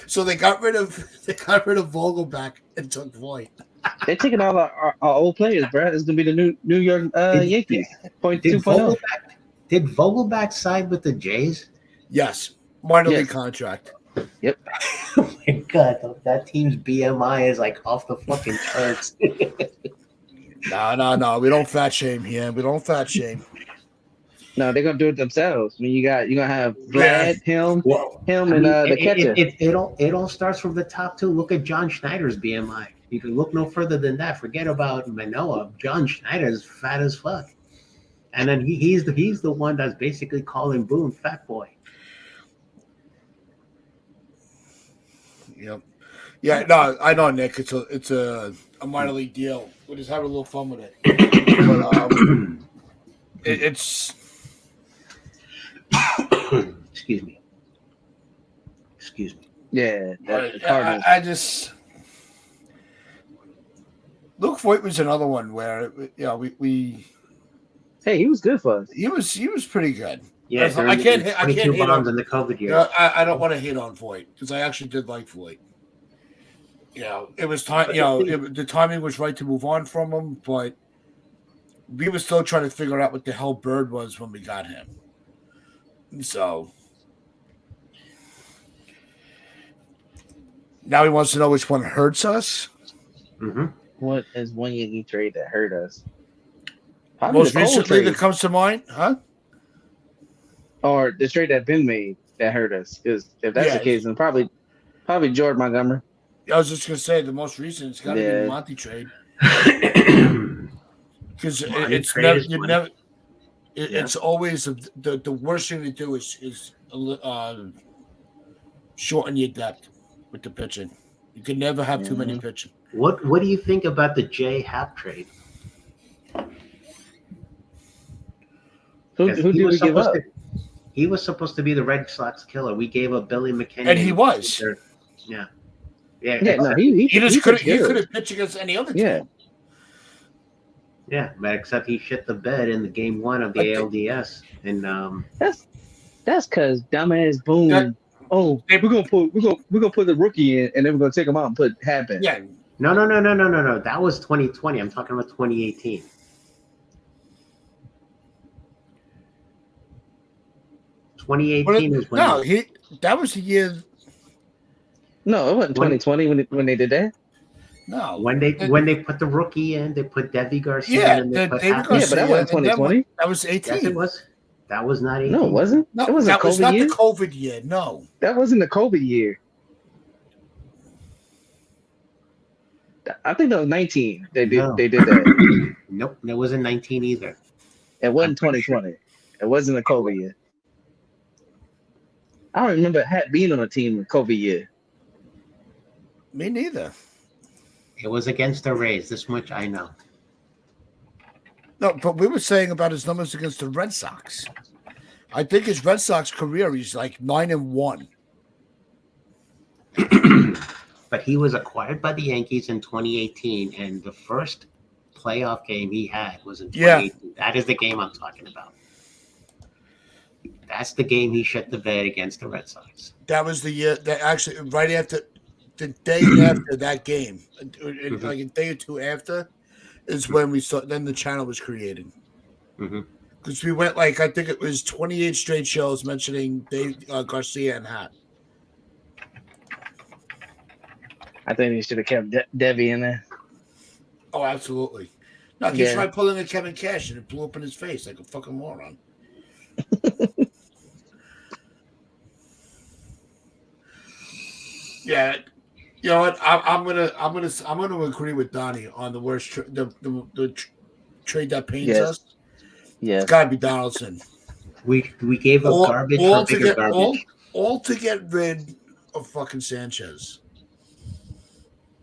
Speaker 1: so they got rid of Vogelback and took Voigt.
Speaker 3: They're taking all our old players, bro. It's gonna be the New York
Speaker 2: Did,
Speaker 3: Yankees. Point
Speaker 2: did
Speaker 3: 2.0.
Speaker 2: Vogelback side with the Jays?
Speaker 1: Yes, minor league
Speaker 3: Yes.
Speaker 1: contract.
Speaker 3: Yep.
Speaker 2: Oh my god, that team's BMI is like off the fucking charts.
Speaker 1: No. We don't fat shame here. We don't fat shame.
Speaker 3: No, they're gonna do it themselves. I mean, you're gonna have
Speaker 1: Yeah.
Speaker 3: Vlad, him,
Speaker 2: Well,
Speaker 3: him,
Speaker 2: I
Speaker 3: and
Speaker 2: mean,
Speaker 3: the catcher.
Speaker 2: it all starts from the top two. Look at John Schneider's BMI. You can look no further than that. Forget about Manoah. John Schneider's fat as fuck, and then he's the one that's basically calling Boone fat boy.
Speaker 1: Yep. Yeah. No, I know, Nick. It's a minor league deal. We're just having a little fun with it. But it's.
Speaker 2: Excuse me.
Speaker 3: Yeah, the
Speaker 1: I,
Speaker 3: Cardinals.
Speaker 1: I just. Luke Voigt was another one where we
Speaker 3: Hey, he was good for us.
Speaker 1: he was pretty good.
Speaker 2: Yeah,
Speaker 1: I can't hit
Speaker 2: 22
Speaker 1: on.
Speaker 2: bombs in the COVID year.
Speaker 1: I don't want to hit on Voigt because I actually did like Voigt. It was time. The timing was right to move on from him, but we were still trying to figure out what the hell Bird was when we got him. So now he wants to know which one hurts us.
Speaker 2: Mm-hmm.
Speaker 3: What is one Yankee trade that hurt us? Probably
Speaker 1: Most
Speaker 3: the Cole
Speaker 1: recently
Speaker 3: trade,
Speaker 1: that comes to mind, huh?
Speaker 3: or the trade that been made that hurt us. Because if that's the case, then probably George Montgomery.
Speaker 1: I was just gonna say the most recent. It's got to be the Monty trade because it's always the worst thing to do is shorten your depth with the pitching. You can never have too many pitching.
Speaker 2: What do you think about the Jay Happ trade?
Speaker 3: Who did we give up?
Speaker 2: He was supposed to be the Red Sox killer. We gave up Billy McKinney,
Speaker 1: and he was.
Speaker 2: Yeah.
Speaker 3: No, he
Speaker 1: just couldn't. He couldn't pitch against any other team.
Speaker 2: Yeah, but except he shit the bed in the game one of the ALDS, and
Speaker 3: that's because dumbass Boone. We're gonna put the rookie in, and then we're gonna take him out and put Happ in.
Speaker 1: Yeah.
Speaker 2: No. That was 2020. I'm talking about 2018.
Speaker 1: That was the year.
Speaker 3: No, it wasn't 2020 when they did that.
Speaker 1: No,
Speaker 2: when they put the rookie in, they put Debbie Garcia in.
Speaker 3: But that wasn't 2020.
Speaker 1: That was 18.
Speaker 2: Yes, it was. That was not 18.
Speaker 3: No, it wasn't.
Speaker 1: No,
Speaker 3: it wasn't
Speaker 1: that was not
Speaker 3: year?
Speaker 1: the COVID year. No,
Speaker 3: that wasn't the COVID year. I think that was 19. They did that.
Speaker 2: Nope, it wasn't 19 either.
Speaker 3: It wasn't 2020. It wasn't a COVID year. I don't remember Happ being on a team in COVID year.
Speaker 1: Me neither.
Speaker 2: It was against the Rays. This much I know.
Speaker 1: No, but we were saying about his numbers against the Red Sox. I think his Red Sox career, he's like 9-1.
Speaker 2: But he was acquired by the Yankees in 2018, and the first playoff game he had was in 2018. Yeah. That is the game I'm talking about. That's the game he shut the bed against the Red Sox.
Speaker 1: That was the year that actually right after the day after that game, like a day or two after, is when we saw. Then the channel was created because we went I think it was 28 straight shows mentioning Dave Garcia and Happ.
Speaker 3: I think he should have kept Debbie in there.
Speaker 1: Oh, absolutely. No, he tried pulling a Kevin Cash and it blew up in his face like a fucking moron. Yeah, you know what? I'm gonna agree with Donnie on the worst the trade that pains us.
Speaker 3: Yeah,
Speaker 1: it's gotta be Donaldson.
Speaker 2: We gave up garbage for bigger garbage.
Speaker 1: All to get rid of fucking Sanchez.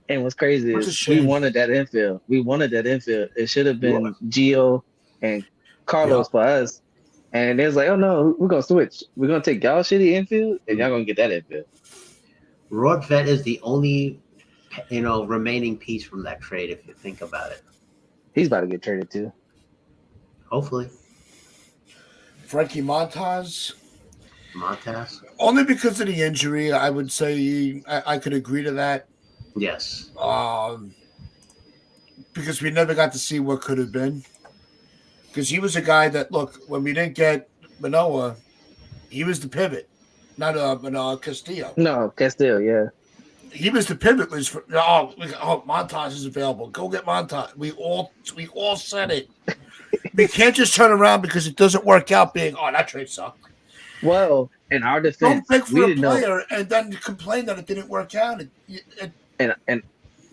Speaker 3: And what's crazy is we wanted that infield. It should have been Gio and Carlos for us. And it was like, oh no, we're gonna switch. We're gonna take y'all shitty infield, and y'all gonna get that infield.
Speaker 2: Rod Vet is the only remaining piece from that trade, if you think about it.
Speaker 3: He's about to get traded too.
Speaker 2: Hopefully,
Speaker 1: Frankie Montas.
Speaker 2: Montas.
Speaker 1: Only because of the injury, I would say I could agree to that.
Speaker 2: Yes.
Speaker 1: Because we never got to see what could have been. Because he was a guy that, look, when we didn't get Manoa, he was the pivot, not Castillo.
Speaker 3: No, Castillo, yeah.
Speaker 1: He was the pivot. Was for, Montas is available. Go get Montas. We all said it. We can't just turn around because it doesn't work out. Being that trade sucked.
Speaker 3: Well, in our defense,
Speaker 1: don't pick for
Speaker 3: we
Speaker 1: a
Speaker 3: didn't
Speaker 1: player
Speaker 3: know.
Speaker 1: and then complain that it didn't work out.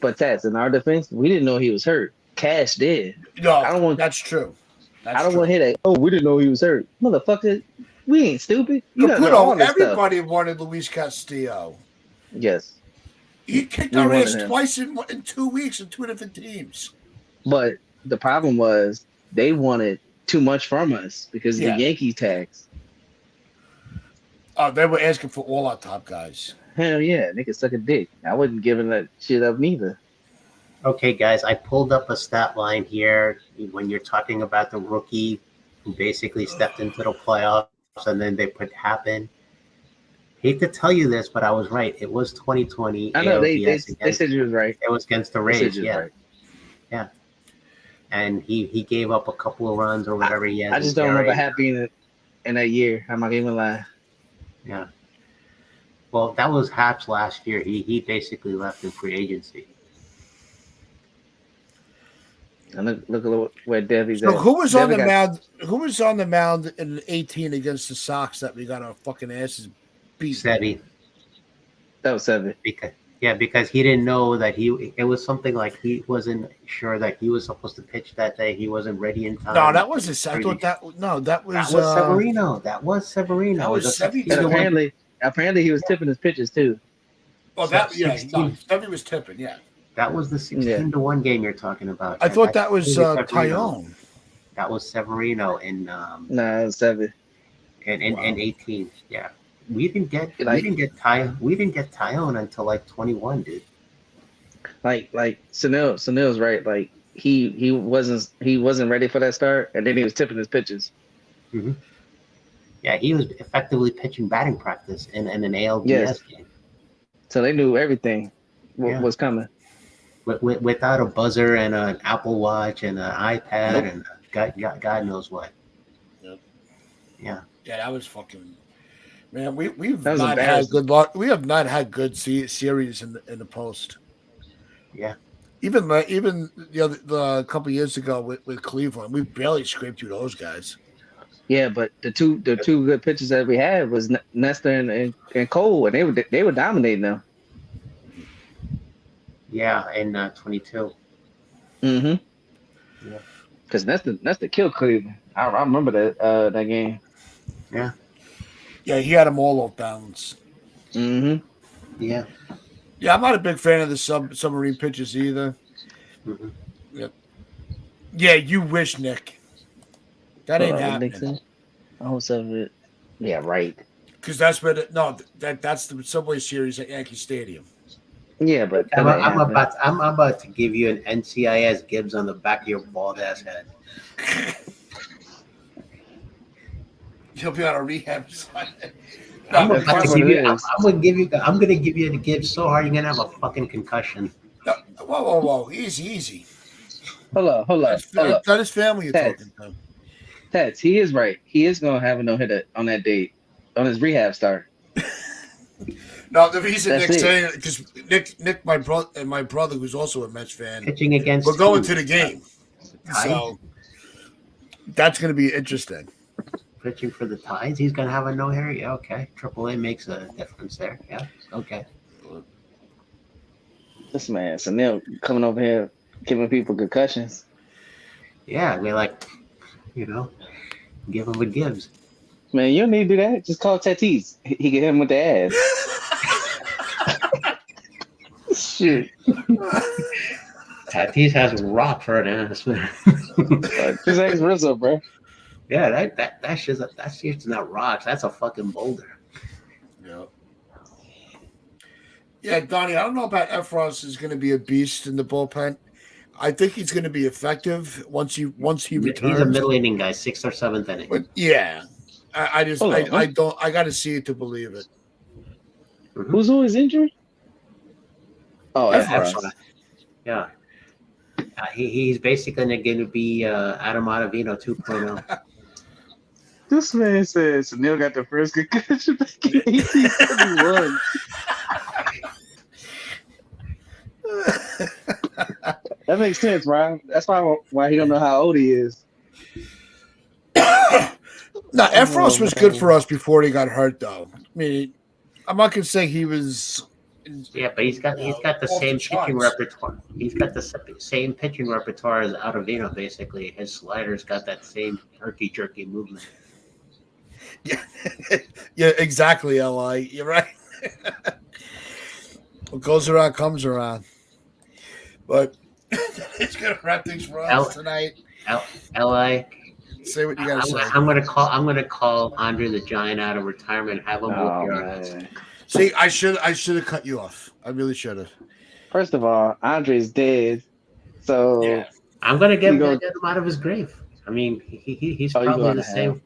Speaker 3: But Tats, in our defense, we didn't know he was hurt. Cash did.
Speaker 1: No, that's true.
Speaker 3: I don't want to hear that. Oh, we didn't know he was hurt, motherfucker. We ain't stupid. You got
Speaker 1: Caputo,
Speaker 3: all this
Speaker 1: everybody
Speaker 3: stuff.
Speaker 1: wanted Luis Castillo.
Speaker 3: Yes.
Speaker 1: He kicked our ass twice in 2 weeks in 2 different teams.
Speaker 3: But the problem was they wanted too much from us because of the Yankee tax.
Speaker 1: Oh, they were asking for all our top guys.
Speaker 3: Hell yeah, they could suck a dick. I wasn't giving that shit up neither.
Speaker 2: Okay, guys, I pulled up a stat line here when you're talking about the rookie who basically stepped into the playoffs and then they put happen. Hate to tell you this, but I was right. It was 2020.
Speaker 3: I know they said you was right.
Speaker 2: It was against the Rays. Yeah. Right. Yeah. And he gave up a couple of runs or whatever he had.
Speaker 3: I just don't remember happening in that year. I'm not even lying.
Speaker 2: Yeah. Well, that was Hap's last year. He basically left in free agency.
Speaker 3: And look at where Devy's
Speaker 1: at. Who was on the
Speaker 3: mound?
Speaker 1: Who was on the mound in 18 against the Sox that we got our fucking asses beat?
Speaker 2: Sevy.
Speaker 3: That was Sevy.
Speaker 2: Because he didn't know that it was something like he wasn't sure that he was supposed to pitch that day. He wasn't ready in time.
Speaker 1: No, that wasn't. I thought that was
Speaker 2: Severino. That was Severino.
Speaker 1: That was Sevy.
Speaker 3: And apparently he was tipping his pitches too.
Speaker 1: Oh, Sevy was tipping. Yeah.
Speaker 2: That was the 16-1 game you're talking about.
Speaker 1: I thought that was Tyone.
Speaker 2: That was Severino in.
Speaker 3: No, it was Sevy.
Speaker 2: In 18, yeah. We didn't get Tyone until like 21, dude.
Speaker 3: Like Sunil's right. Like he wasn't ready for that start, and then he was tipping his pitches.
Speaker 2: Mm-hmm. Yeah, he was effectively pitching batting practice in an ALDS game.
Speaker 3: So they knew everything was coming.
Speaker 2: Without a buzzer and an Apple Watch and an iPad and God knows what.
Speaker 1: Yep.
Speaker 2: Yeah.
Speaker 1: Yeah, that was fucking. Man, we've not had good luck. We have not had good series in the post.
Speaker 2: Yeah.
Speaker 1: Even the couple years ago with Cleveland, we barely scraped through those guys.
Speaker 3: Yeah, but the two good pitchers that we had was Nestor and Cole, and they were dominating them.
Speaker 2: Yeah, in 22.
Speaker 3: Mm-hmm. Yeah. Because Nestor killed Cleveland. I remember that game.
Speaker 2: Yeah.
Speaker 1: Yeah, he had them all off balance.
Speaker 3: Mm-hmm.
Speaker 2: Yeah.
Speaker 1: Yeah, I'm not a big fan of the submarine pitches either.
Speaker 2: Mm-hmm.
Speaker 1: Yep. Yeah, you wish, Nick. That ain't happening.
Speaker 3: Oh, so yeah, right.
Speaker 1: Because that's where that's the Subway Series at Yankee Stadium.
Speaker 3: Yeah, but
Speaker 2: I'm about to give you an NCIS Gibbs on the back of your bald ass head.
Speaker 1: He'll be on a rehab side.
Speaker 2: I'm gonna give you the Gibbs so hard you're gonna have a fucking concussion.
Speaker 1: No, whoa, easy.
Speaker 3: Hold up.
Speaker 1: That is family you're talking to.
Speaker 3: Tats, he is right. He is gonna have a no-hitter on that date, on his rehab start.
Speaker 1: No, the reason Nick's saying it because Nick, my brother, who's also a Mets fan,
Speaker 2: pitching against.
Speaker 1: We're going to the game, so that's going to be interesting.
Speaker 2: Pitching for the Tides, he's going to have a no-hitter. Yeah, okay. AAA makes a difference there. Yeah, okay.
Speaker 3: This man, Sunil, coming over here giving people concussions.
Speaker 2: Yeah, we're like, give him a Gibbs.
Speaker 3: Man, you don't need to do that. Just call Tatis. He can hit him with the ass. Shit.
Speaker 2: Tatis has a rock for an ass, man.
Speaker 3: Just ask Rizzo, bro.
Speaker 2: Yeah, that shit's not rocks. That's a fucking boulder.
Speaker 1: Yeah. Yeah, Donnie, I don't know about Efros is going to be a beast in the bullpen. I think he's going to be effective once he
Speaker 2: He's a
Speaker 1: returns.
Speaker 2: middle inning guy, 6th or 7th inning.
Speaker 1: But yeah,
Speaker 3: Hold on,
Speaker 1: I
Speaker 3: what?
Speaker 1: don't I got to see it to believe it.
Speaker 3: Who's always injured? Oh,
Speaker 1: Efros.
Speaker 3: Efros.
Speaker 2: Yeah. He's basically going to be Adam Ottavino 2.0.
Speaker 3: This man says Neil got the first concussion back in 1871. That makes sense, Ryan. That's why he don't know how old he is.
Speaker 1: Now, Efros
Speaker 3: Oh,
Speaker 1: was good
Speaker 3: man.
Speaker 1: for us before he got hurt, though. I mean, I'm not gonna say he was.
Speaker 2: Yeah, but he's got the
Speaker 1: off the
Speaker 2: same pitching
Speaker 1: charts.
Speaker 2: repertoire. He's got the same pitching repertoire as Ottavino. Basically, his slider's got that same herky jerky movement.
Speaker 1: Yeah, yeah, exactly, Li. You're right. What goes around comes around. But it's gonna wrap things for
Speaker 2: L-
Speaker 1: us tonight.
Speaker 2: Li,
Speaker 1: Say what you gotta say.
Speaker 2: I'm gonna call Andre the Giant out of retirement. Have him whoop
Speaker 3: Oh,
Speaker 2: your ass.
Speaker 3: man.
Speaker 1: See, I should have cut you off. I really should have.
Speaker 3: First of all, Andre's dead. So
Speaker 1: Yeah.
Speaker 2: I'm gonna get
Speaker 3: You go-
Speaker 2: him out of his grave. I mean, he's
Speaker 3: Oh, you
Speaker 2: probably
Speaker 3: going
Speaker 2: the
Speaker 3: to
Speaker 2: same.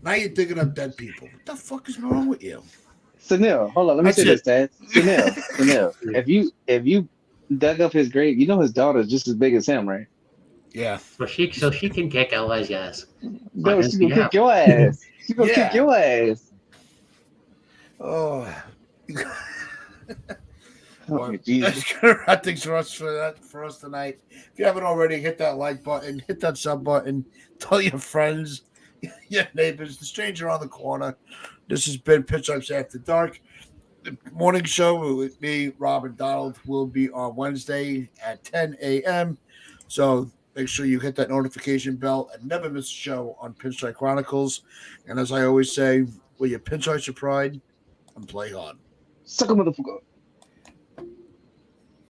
Speaker 1: Now you're digging up dead people. What the fuck is wrong with you?
Speaker 3: Sunil, hold on, let me
Speaker 1: That's
Speaker 3: say this, Dad. Sunil, if you dug up his grave, you know his daughter's just as big as him, right?
Speaker 1: Yeah.
Speaker 2: So she can kick Li's ass.
Speaker 3: No,
Speaker 2: his
Speaker 3: she's gonna
Speaker 2: behalf.
Speaker 3: kick your ass. She's gonna
Speaker 1: Yeah.
Speaker 3: kick your ass.
Speaker 1: Oh.
Speaker 3: Oh,
Speaker 1: Well,
Speaker 3: Jesus.
Speaker 1: that's gonna wrap things for us tonight. If you haven't already, hit that like button, hit that sub button, tell your friends, your neighbors, the stranger on the corner. This has been Pinstripes After Dark. The morning show with me, Rob and Donald, will be on Wednesday at 10 a.m. So make sure you hit that notification bell and never miss a show on Pinstripe Chronicles. And as I always say, will you pinstripe your pride and play hard?
Speaker 3: Suck a motherfucker.